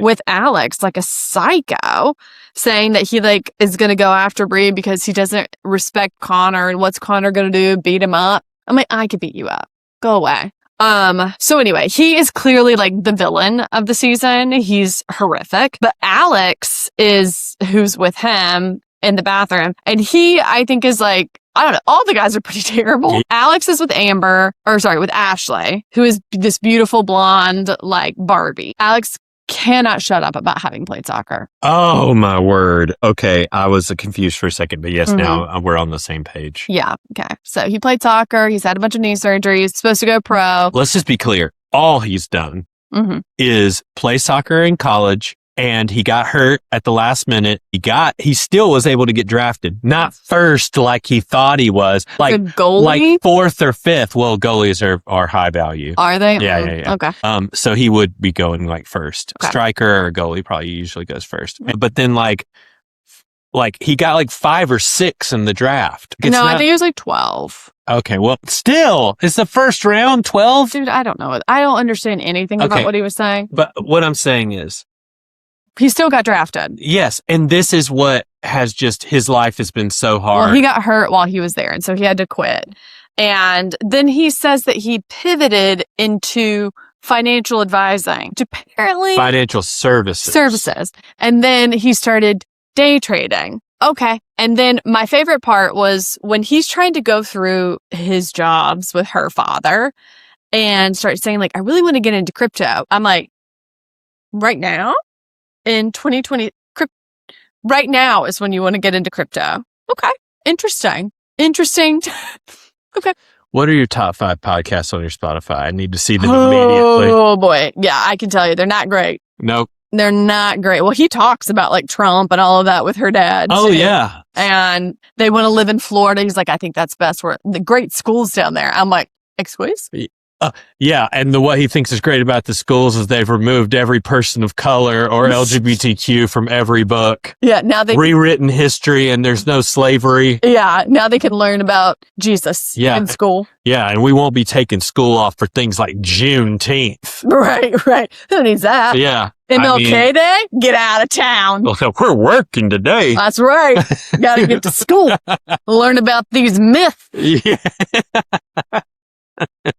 with Alex, like a psycho, saying that he like is going to go after Bree because he doesn't respect Connor. And what's Connor going to do? Beat him up? I'm like, I could beat you up. Go away. So anyway, he is clearly like the villain of the season. He's horrific. But Alex is who's with him in the bathroom. And he, I think, is like, I don't know. All the guys are pretty terrible. Alex is with with Ashley, who is this beautiful blonde, like Barbie. Alex cannot shut up about having played soccer. Oh, my word. Okay. I was confused for a second, but yes, now we're on the same page. Yeah. Okay. So he played soccer. He's had a bunch of knee surgeries. Supposed to go pro. Let's just be clear. All he's done is play soccer in college and he got hurt at the last minute. He still was able to get drafted. Not first like he thought he was. Like goalie? Like fourth or fifth. Well, goalies are high value. Are they? Yeah. Okay. So he would be going like first. Okay. Striker or goalie probably usually goes first. But then like he got like 5 or 6 in the draft. I think it was like 12. Okay, well, still, it's the first round, 12? Dude, I don't know. I don't understand anything about what he was saying. But what I'm saying is, he still got drafted. Yes, and this is what has just, his life has been so hard. Well, he got hurt while he was there, and so he had to quit. And then he says that he pivoted into financial advising, apparently financial services. And then he started day trading. Okay. And then my favorite part was when he's trying to go through his jobs with her father and start saying like, I really want to get into crypto. I'm like, right now in 2020, right now is when you want to get into crypto. Okay. Interesting. Okay. What are your top 5 podcasts on your Spotify? I need to see them immediately. Oh boy. Yeah, I can tell you. They're not great. Nope. They're not great. Well, he talks about like Trump and all of that with her dad. Oh, too. Yeah. And they want to live in Florida. He's like, I think that's best. We're the great schools down there. I'm like, excuse? Yeah. And what he thinks is great about the schools is they've removed every person of color or LGBTQ from every book. Yeah. Now they've rewritten history and there's no slavery. Yeah. Now they can learn about Jesus in school. Yeah. And we won't be taking school off for things like Juneteenth. Right. Who needs that? Yeah. MLK Day? Get out of town. We're working today. That's right. Got to get to school. Learn about these myths. Yeah.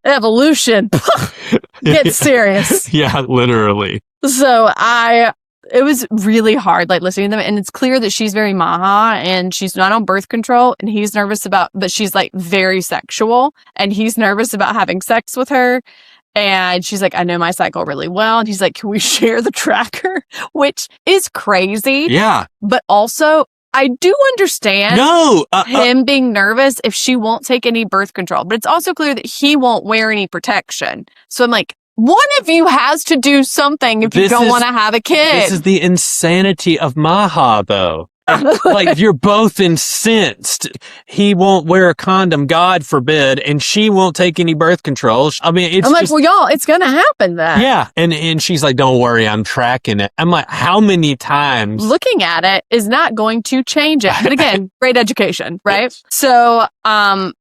Evolution. Get serious. Yeah, literally. So it was really hard, like listening to them. And it's clear that she's very maha and she's not on birth control. And he's nervous but she's like very sexual and he's nervous about having sex with her. And she's like, I know my cycle really well. And he's like, can we share the tracker? Which is crazy. Yeah. But also, I do understand him being nervous if she won't take any birth control. But it's also clear that he won't wear any protection. So I'm like, one of you has to do something if you don't want to have a kid. This is the insanity of Maha, though. Like, if you're both incensed, he won't wear a condom, God forbid, and she won't take any birth control. I mean, I'm like, well, y'all, it's going to happen then. Yeah. And she's like, don't worry, I'm tracking it. I'm like, how many times? Looking at it is not going to change it. But again, great education, right? So,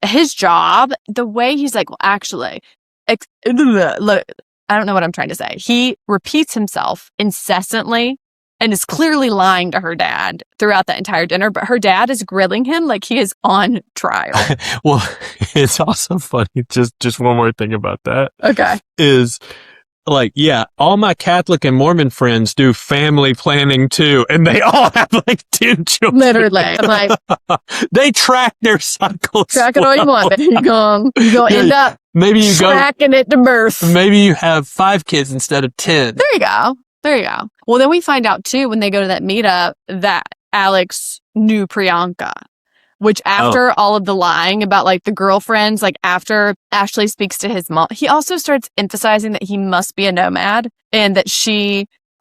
his job, the way he's like, well, actually, look, I don't know what I'm trying to say. He repeats himself incessantly and is clearly lying to her dad throughout that entire dinner. But her dad is grilling him like he is on trial. Well, it's also funny. Just one more thing about that. Okay. Is like, yeah, all my Catholic and Mormon friends do family planning too. And they all have like 2 children. Literally. I'm like, they track their cycles. Track it all you want. You're going to end up tracking it to birth. Maybe you have 5 kids instead of 10. There you go. Well, then we find out too when they go to that meetup that Alex knew Priyanka, which after all of the lying about like the girlfriends, like after Ashley speaks to his mom, he also starts emphasizing that he must be a nomad and that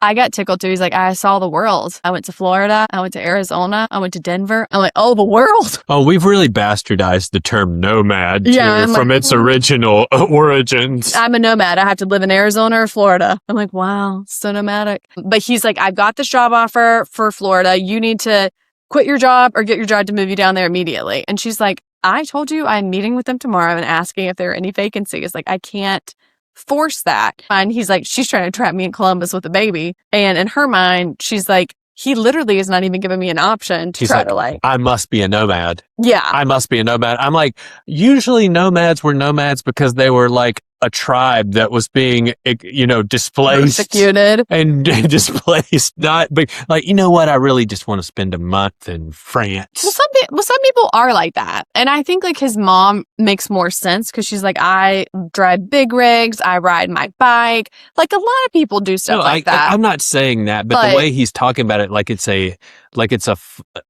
I got tickled too. He's like, I saw the world. I went to Florida. I went to Arizona. I went to Denver. I'm like, oh, the world. Oh, we've really bastardized the term nomad from its original origins. I'm a nomad. I have to live in Arizona or Florida. I'm like, wow, so nomadic. But he's like, I've got this job offer for Florida. You need to quit your job or get your job to move you down there immediately. And she's like, I told you I'm meeting with them tomorrow and asking if there are any vacancies. Like, I can't force that. And he's like, she's trying to trap me in Columbus with a baby. And in her mind, she's like, he literally is not even giving me an option to try to like, I must be a nomad. Yeah. I must be a nomad. I'm like, usually nomads were nomads because they were like a tribe that was being, displaced. Persecuted. And displaced. Not, but like, you know what? I really just want to spend a month in France. Well, some people are like that. And I think like his mom makes more sense because she's like, I drive big rigs. I ride my bike. Like a lot of people do stuff like that. I'm not saying that, but the way he's talking about it, like it's a like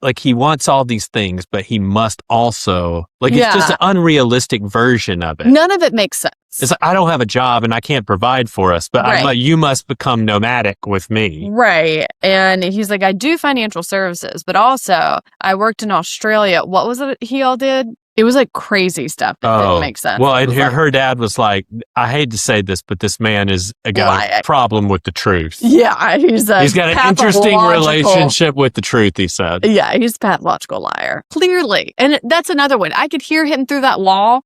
like he wants all these things, but he must also, like, it's just an unrealistic version of it. None of it makes sense. It's like, I don't have a job and I can't provide for us, but you must become nomadic with me. Right. And he's like, I do financial services, but also I worked in Australia. What was it he all did? It was like crazy stuff that didn't make sense. Well, and her dad was like, I hate to say this, but this man has got a problem with the truth. Yeah. He's got an interesting relationship with the truth, he said. Yeah, he's a pathological liar. Clearly. And that's another one. I could hear him through that wall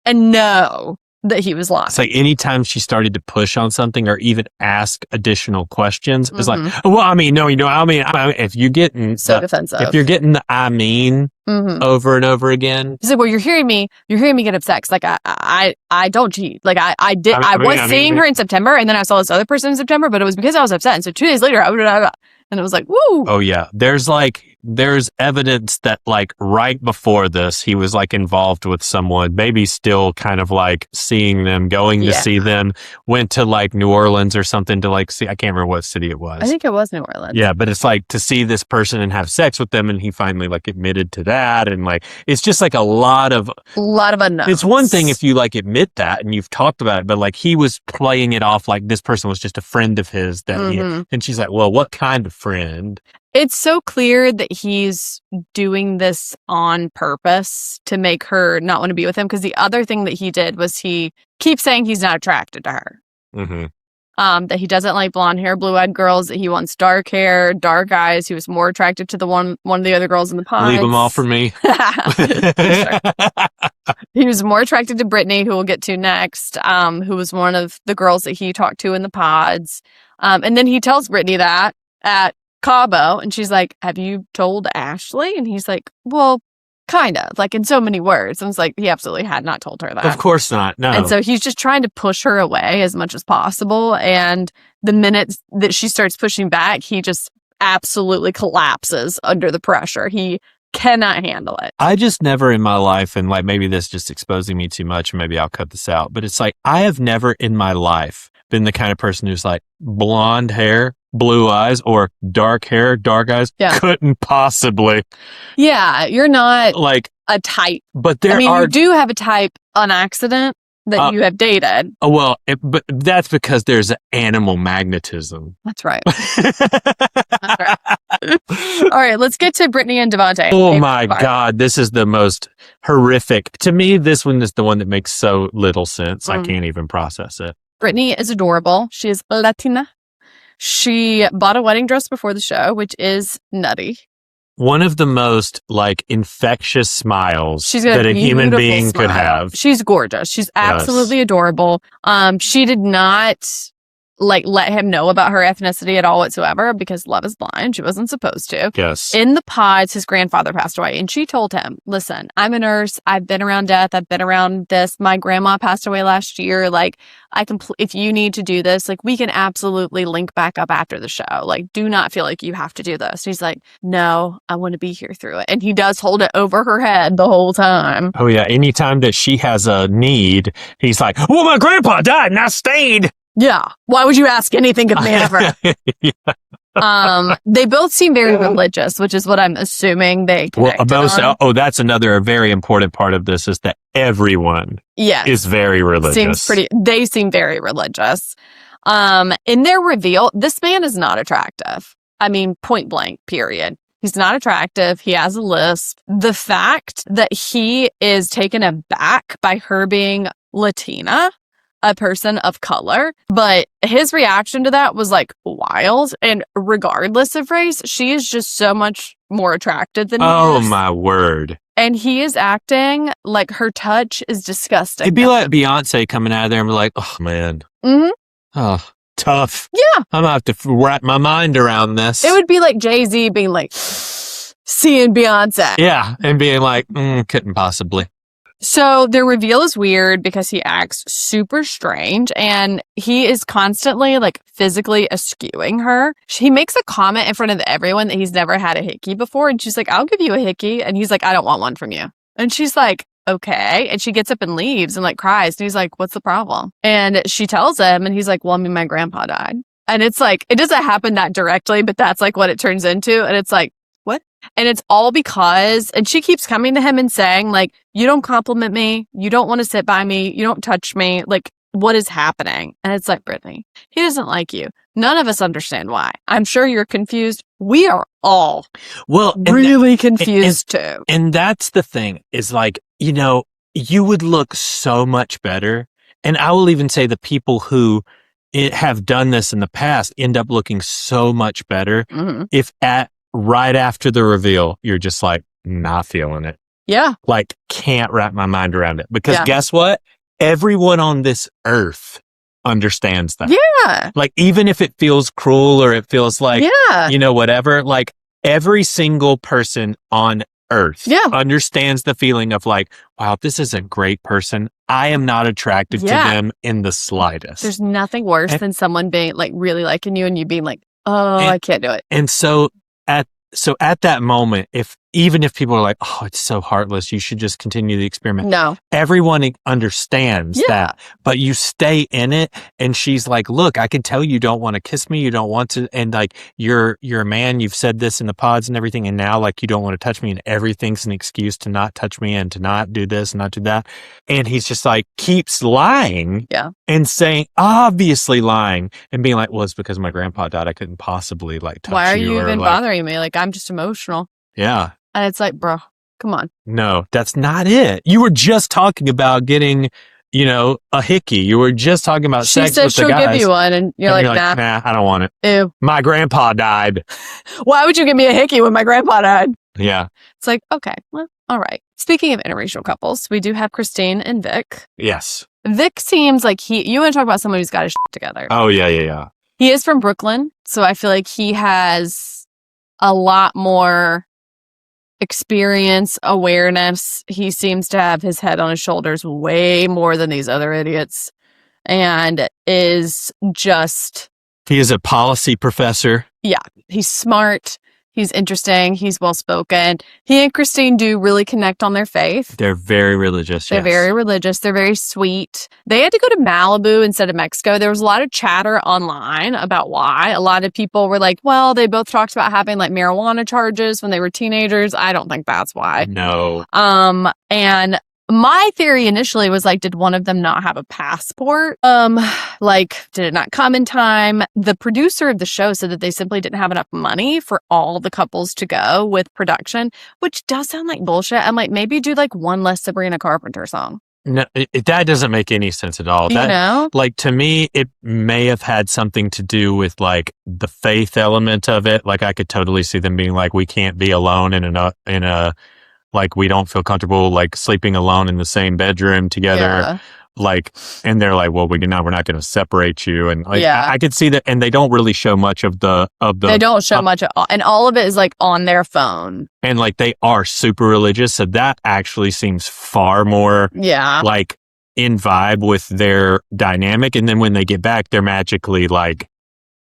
and know that he was lying. It's like anytime she started to push on something or even ask additional questions, it's like, well, I mean, no, if you're getting defensive. If you're getting the over and over again. He's like, well, you're hearing me get upset. Like I don't cheat. Like I was seeing her in September and then I saw this other person in September, but it was because I was upset. And so 2 days later, and it was like, woo. Oh yeah. There's evidence that like right before this, he was like involved with someone, maybe still kind of like seeing them, going to see them, went to like New Orleans or something to like see, I can't remember what city it was. I think it was New Orleans. Yeah. But it's like to see this person and have sex with them. And he finally like admitted to that. And like, it's just like a lot of unknowns. It's one thing if you like admit that and you've talked about it, but like he was playing it off like this person was just a friend of his that and she's like, well, what kind of friend? It's so clear that he's doing this on purpose to make her not want to be with him. Because the other thing that he did was he keeps saying he's not attracted to her. That he doesn't like blonde hair, blue-eyed girls. That he wants dark hair, dark eyes. He was more attracted to the one of the other girls in the pod. Leave them all for me. He was more attracted to Brittany, who we'll get to next, who was one of the girls that he talked to in the pods. And then he tells Brittany that at Cabo, and she's like, have you told Ashley? And he's like, well, kind of, like in so many words. And it's like, he absolutely had not told her that. Of course not, no. And so he's just trying to push her away as much as possible. And the minute that she starts pushing back, he just absolutely collapses under the pressure. He cannot handle it. I just never in my life, and like maybe this is just exposing me too much, and maybe I'll cut this out, but it's like, I have never in my life been the kind of person who's like blonde hair, blue eyes, or dark hair, dark eyes. Couldn't possibly. Yeah, you're not like a type. But you do have a type on accident that you have dated. Oh, well, but that's because there's an animal magnetism. That's right. That's right. All right, let's get to Brittany and Devontae. Oh my God, this is the most horrific. To me, this one is the one that makes so little sense. I can't even process it. Brittany is adorable. She is Latina. She bought a wedding dress before the show, which is nutty. One of the most like infectious smiles She's got that a human being smile. Could have. She's gorgeous. She's absolutely adorable. She did not like let him know about her ethnicity at all whatsoever because love is blind. She wasn't supposed to. Yes. In the pods, his grandfather passed away and she told him, listen, I'm a nurse. I've been around death. I've been around this. My grandma passed away last year. Like I can, if you need to do this, like we can absolutely link back up after the show. Like do not feel like you have to do this. He's like, no, I want to be here through it. And he does hold it over her head the whole time. Oh yeah. Anytime that she has a need, he's like, well, my grandpa died and I stayed. Yeah. Why would you ask anything of me ever? They both seem very religious, which is what I'm assuming they connected on. Oh, that's another very important part of this is that everyone is very religious. They seem very religious. In their reveal, this man is not attractive. I mean, point blank, period. He's not attractive. He has a lisp. The fact that he is taken aback by her being Latina, a person of color, but his reaction to that was like wild. And regardless of race, she is just so much more attractive than he is. Oh my word. And he is acting like her touch is disgusting. It'd be like Beyonce coming out of there and be like, oh man. Oh, tough. Yeah. I'm gonna have to wrap my mind around this. It would be like Jay-Z being like, seeing Beyonce. Yeah. And being like, couldn't possibly. So their reveal is weird because he acts super strange and he is constantly like physically eschewing her. He makes a comment in front of everyone that he's never had a hickey before. And she's like, I'll give you a hickey. And he's like, I don't want one from you. And she's like, okay. And she gets up and leaves and like cries. And he's like, what's the problem? And she tells him and he's like, well, I mean, my grandpa died. And it's like, it doesn't happen that directly, but that's like what it turns into. And it's like, And it's all because, and she keeps coming to him and saying, like, you don't compliment me. You don't want to sit by me. You don't touch me. Like, what is happening? And it's like, Brittany, he doesn't like you. None of us understand why. I'm sure you're confused. We are all really confused too. And that's the thing is like, you know, you would look so much better. And I will even say the people who have done this in the past end up looking so much better if right after the reveal, you're just like, not feeling it. Yeah. Like, can't wrap my mind around it. Because guess what? Everyone on this earth understands that. Yeah. Like, even if it feels cruel or it feels like, you know, whatever, like every single person on earth understands the feeling of like, wow, this is a great person. I am not attracted to them in the slightest. There's nothing worse than someone being like really liking you and you being like, oh, I can't do it. And so at that moment, even if people are like, oh, it's so heartless, you should just continue the experiment. No. Everyone understands that, but you stay in it. And she's like, look, I can tell you don't want to kiss me. You don't want to. And like, you're a man. You've said this in the pods and everything. And now like, you don't want to touch me and everything's an excuse to not touch me and to not do this and not do that. And he's just like, keeps lying and saying, obviously lying and being like, well, it's because my grandpa died. I couldn't possibly like touch you. Why are you even bothering me? Like, I'm just emotional. Yeah. And it's like, bro, come on. No, that's not it. You were just talking about getting, you know, a hickey. You were just talking about sex with the guys. She said she'll give you one, and you're like, nah, I don't want it. Ew. My grandpa died. Why would you give me a hickey when my grandpa died? Yeah. It's like, okay, well, all right. Speaking of interracial couples, we do have Christine and Vic. Yes. Vic seems like you want to talk about someone who's got his shit together. Oh, yeah. He is from Brooklyn, so I feel like he has a lot more experience, awareness. He seems to have his head on his shoulders way more than these other idiots, and is just... He is a policy professor. Yeah, he's smart. He's interesting. He's well-spoken. He and Christine do really connect on their faith. They're very religious. They're very religious. They're very sweet. They had to go to Malibu instead of Mexico. There was a lot of chatter online about why. A lot of people were like, well, they both talked about having like marijuana charges when they were teenagers. I don't think that's why. No. And my theory initially was like, did one of them not have a passport? Like, did it not come in time? The producer of the show said that they simply didn't have enough money for all the couples to go with production, which does sound like bullshit. I'm like, maybe do like one less Sabrina Carpenter song. No, that doesn't make any sense at all. That, you know? Like, to me, it may have had something to do with like the faith element of it. Like, I could totally see them being like, we can't be alone in a like, we don't feel comfortable, like, sleeping alone in the same bedroom together. Yeah. Like, and they're like, well, we're not going to separate you. And like, I could see that. And they don't really show much of the. They don't show much at all. And all of it is like on their phone. And like, they are super religious. So that actually seems far more like in vibe with their dynamic. And then when they get back, they're magically like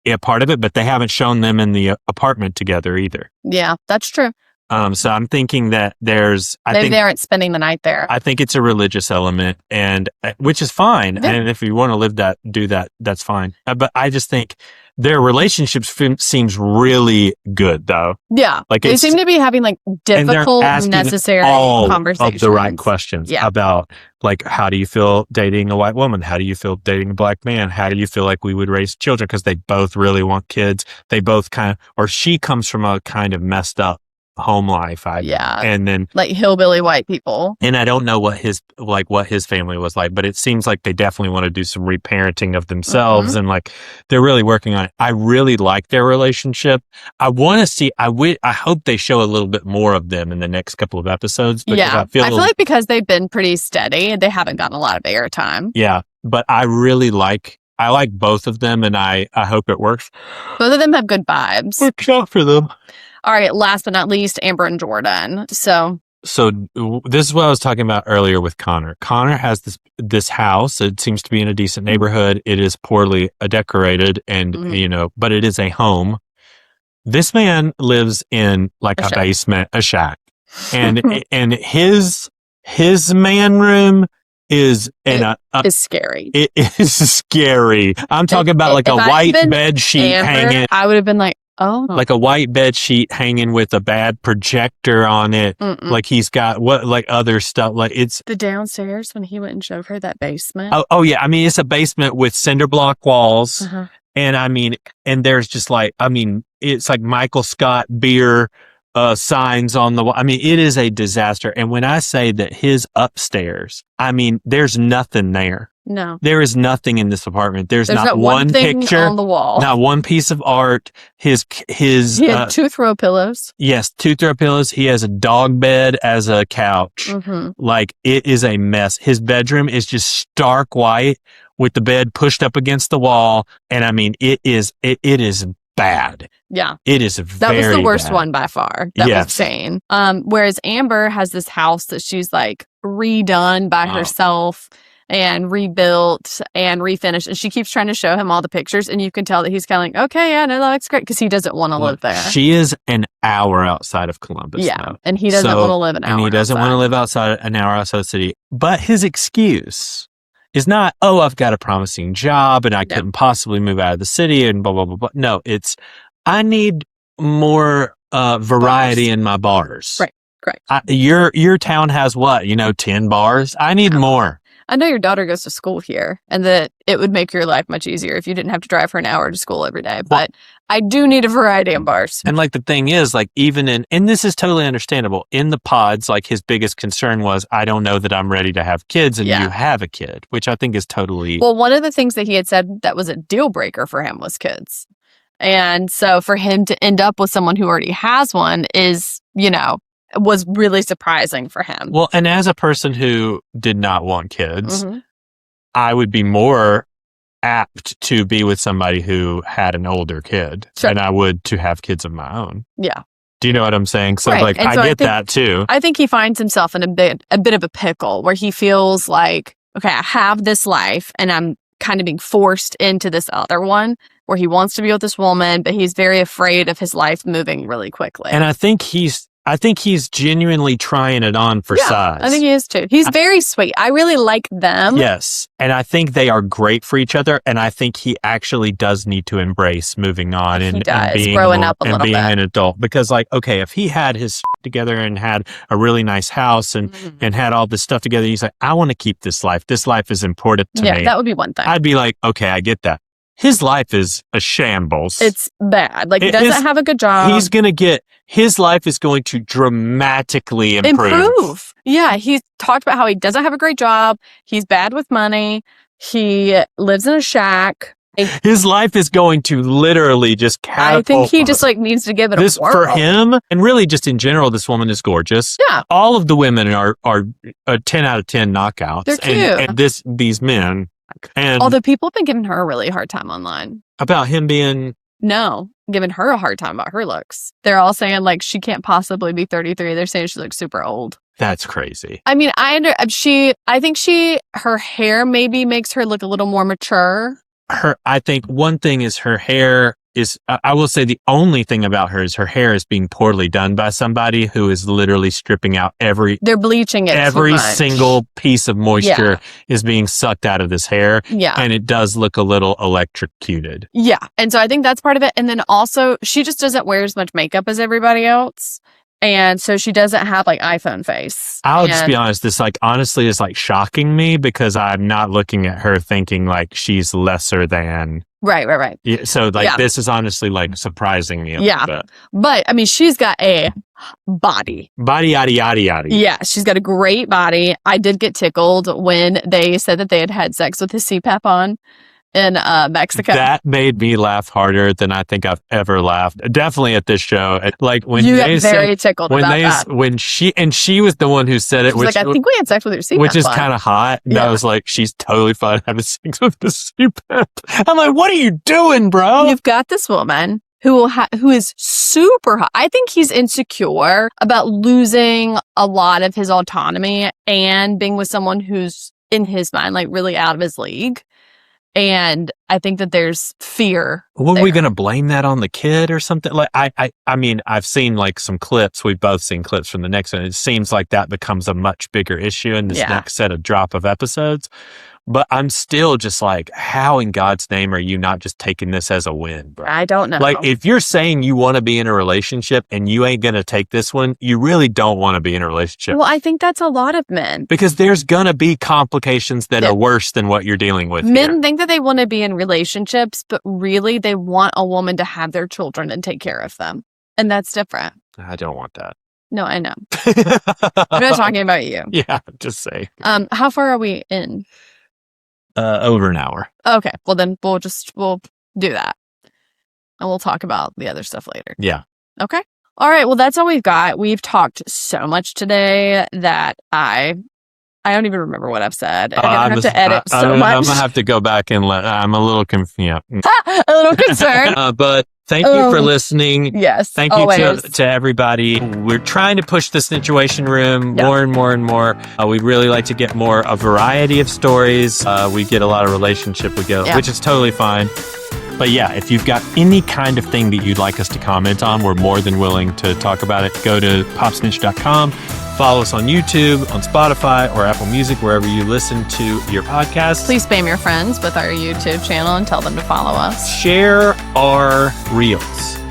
a part of it, but they haven't shown them in the apartment together either. Yeah, that's true. So I'm thinking that they aren't spending the night there. I think it's a religious element, and which is fine. Yeah. And if you want to do that, that's fine. But I just think their relationship seems really good, though. Yeah, like they seem to be having like difficult, necessary conversations of the right questions about like, how do you feel dating a white woman? How do you feel dating a black man? How do you feel like we would raise children? Because they both really want kids. They both she comes from a kind of messed up home life. And then like hillbilly white people. And I don't know what his family was like, but it seems like they definitely want to do some reparenting of themselves and like they're really working on it. I really like their relationship. I want to see, I hope they show a little bit more of them in the next couple of episodes. Because I feel like because they've been pretty steady, they haven't gotten a lot of airtime. Yeah. But I like both of them and I hope it works. Both of them have good vibes. Works out for them. All right, last but not least, Amber and Jordan. So this is what I was talking about earlier with Connor. Connor has this house. It seems to be in a decent neighborhood. It is poorly decorated and, but it is a home. This man lives in like a basement, a shack. And and his man room is is scary. It is scary. I'm talking about like a white bed sheet hanging. I would have been like, Like a white bed sheet hanging with a bad projector on it. Like he's got other stuff. Like it's the downstairs when he went and showed her that basement. Oh yeah. I mean, it's a basement with cinder block walls. And I mean, and there's just it's like Michael Scott beer signs on the wall. I mean, it is a disaster. And when I say that his upstairs, I mean, there's nothing there. No. There is nothing in this apartment. There's not one picture on the wall. Not one piece of art. He had 2 throw pillows. Yes, 2 throw pillows. He has a dog bed as a couch. Like, it is a mess. His bedroom is just stark white with the bed pushed up against the wall. And I mean, it is bad. Yeah. It is very That was the worst bad. one by far that we've seen. Whereas Amber has this house that she's like redone by herself and rebuilt and refinished. And she keeps trying to show him all the pictures. And you can tell that he's kind of like, okay, yeah, no, that looks great. Because he doesn't want to live there. She is an hour outside of Columbus. Yeah. Though. And he doesn't want to live an hour And he doesn't want to live an hour outside the city. But his excuse is not, oh, I've got a promising job and I couldn't possibly move out of the city and blah, blah, blah, blah. No, it's, I need more variety in my bars. Right. Correct. Your town has what? 10 bars? I need more. I know your daughter goes to school here and that it would make your life much easier if you didn't have to drive her an hour to school every day. But I do need a variety of bars. And like the thing is, like even and this is totally understandable, in the pods, like his biggest concern was, I don't know that I'm ready to have kids, and you have a kid, which I think is totally... Well, one of the things that he had said that was a deal breaker for him was kids. And so for him to end up with someone who already has one is, was really surprising for him. Well, and as a person who did not want kids, I would be more apt to be with somebody who had an older kid than I would to have kids of my own. Yeah. Do you know what I'm saying? So right. I get that too. I think he finds himself in a bit of a pickle where he feels like, okay, I have this life and I'm kind of being forced into this other one where he wants to be with this woman, but he's very afraid of his life moving really quickly. And I think he's genuinely trying it on for size. I think he is too. He's very sweet. I really like them. Yes. And I think they are great for each other. And I think he actually does need to embrace moving on and being growing up a little bit. an adult. Because like, okay, if he had his together and had a really nice house and had all this stuff together, he's like, I want to keep this life. This life is important to me. Yeah, that would be one thing. I'd be like, okay, I get that. His life is a shambles. It's bad. Like, he doesn't have a good job. His life is going to dramatically improve. Yeah, he talked about how he doesn't have a great job. He's bad with money. He lives in a shack. His life is going to literally just catapult. I think he just needs to give it a whirl. For him, and really just in general, this woman is gorgeous. Yeah. All of the women are 10 out of 10 knockouts. They're cute. And these men. And although people have been giving her a really hard time online. About him being... No, giving her a hard time about her looks. They're all saying, like, she can't possibly be 33. They're saying she looks super old. That's crazy. I mean, I think her hair maybe makes her look a little more mature. I think one thing is her hair is, I will say the only thing about her is her hair is being poorly done by somebody who is literally stripping out they're bleaching it. Every single piece of moisture is being sucked out of this hair. Yeah. And it does look a little electrocuted. Yeah. And so I think that's part of it. And then also, she just doesn't wear as much makeup as everybody else. And so she doesn't have like iPhone face. I'll just be honest, this honestly is shocking me because I'm not looking at her thinking like she's lesser than. Right. Yeah, so this is honestly surprising me a little bit. But I mean, she's got a body. Body, yada, yada, yada. Yeah, she's got a great body. I did get tickled when they said that they had sex with his CPAP on in Mexico. That made me laugh harder than I think I've ever laughed. Definitely at this show. Like when you got very tickled about that. When she was the one who said it. She's I think we had sex with your CPAP. Which is kind of hot. And I was like, she's totally fine having sex with the CPAP. I'm like, what are you doing, bro? You've got this woman who is super hot. I think he's insecure about losing a lot of his autonomy and being with someone who's in his mind, really out of his league. And I think that there's fear. Were we going to blame that on the kid or something? I mean, I've seen some clips. We've both seen clips from the next one. It seems like that becomes a much bigger issue in this next set of drop of episodes. But I'm still just like, how in God's name are you not just taking this as a win, bro? I don't know. Like, if you're saying you want to be in a relationship and you ain't going to take this one, you really don't want to be in a relationship. Well, I think that's a lot of men. Because there's going to be complications that are worse than what you're dealing with. Men think that they want to be in relationships, but really they want a woman to have their children and take care of them. And that's different. I don't want that. No, I know. I'm not talking about you. Yeah, just say. How far are we in? Over an hour. Okay. Well, then we'll do that. And we'll talk about the other stuff later. Yeah. Okay. All right. Well, that's all we've got. We've talked so much today that I don't even remember what I've said. I'm going to have to edit so much. I'm going to have to go back and I'm a little confused. A little concerned. But thank you for listening. Yes. Thank you to everybody. We're trying to push the situation room more and more and more. We'd really like to get a variety of stories. We get a lot of relationship, which is totally fine. But yeah, if you've got any kind of thing that you'd like us to comment on, we're more than willing to talk about it. Go to popsnitch.com. Follow us on YouTube, on Spotify, or Apple Music, wherever you listen to your podcasts. Please spam your friends with our YouTube channel and tell them to follow us. Share our reels.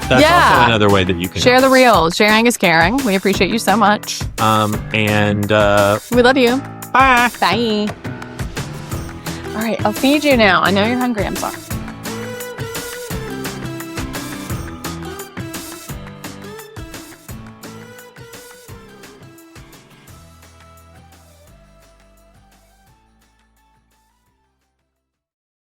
That's also another way that you can share the reels. Sharing is caring. We appreciate you so much. And we love you. Bye. Bye. All right, I'll feed you now. I know you're hungry. I'm sorry.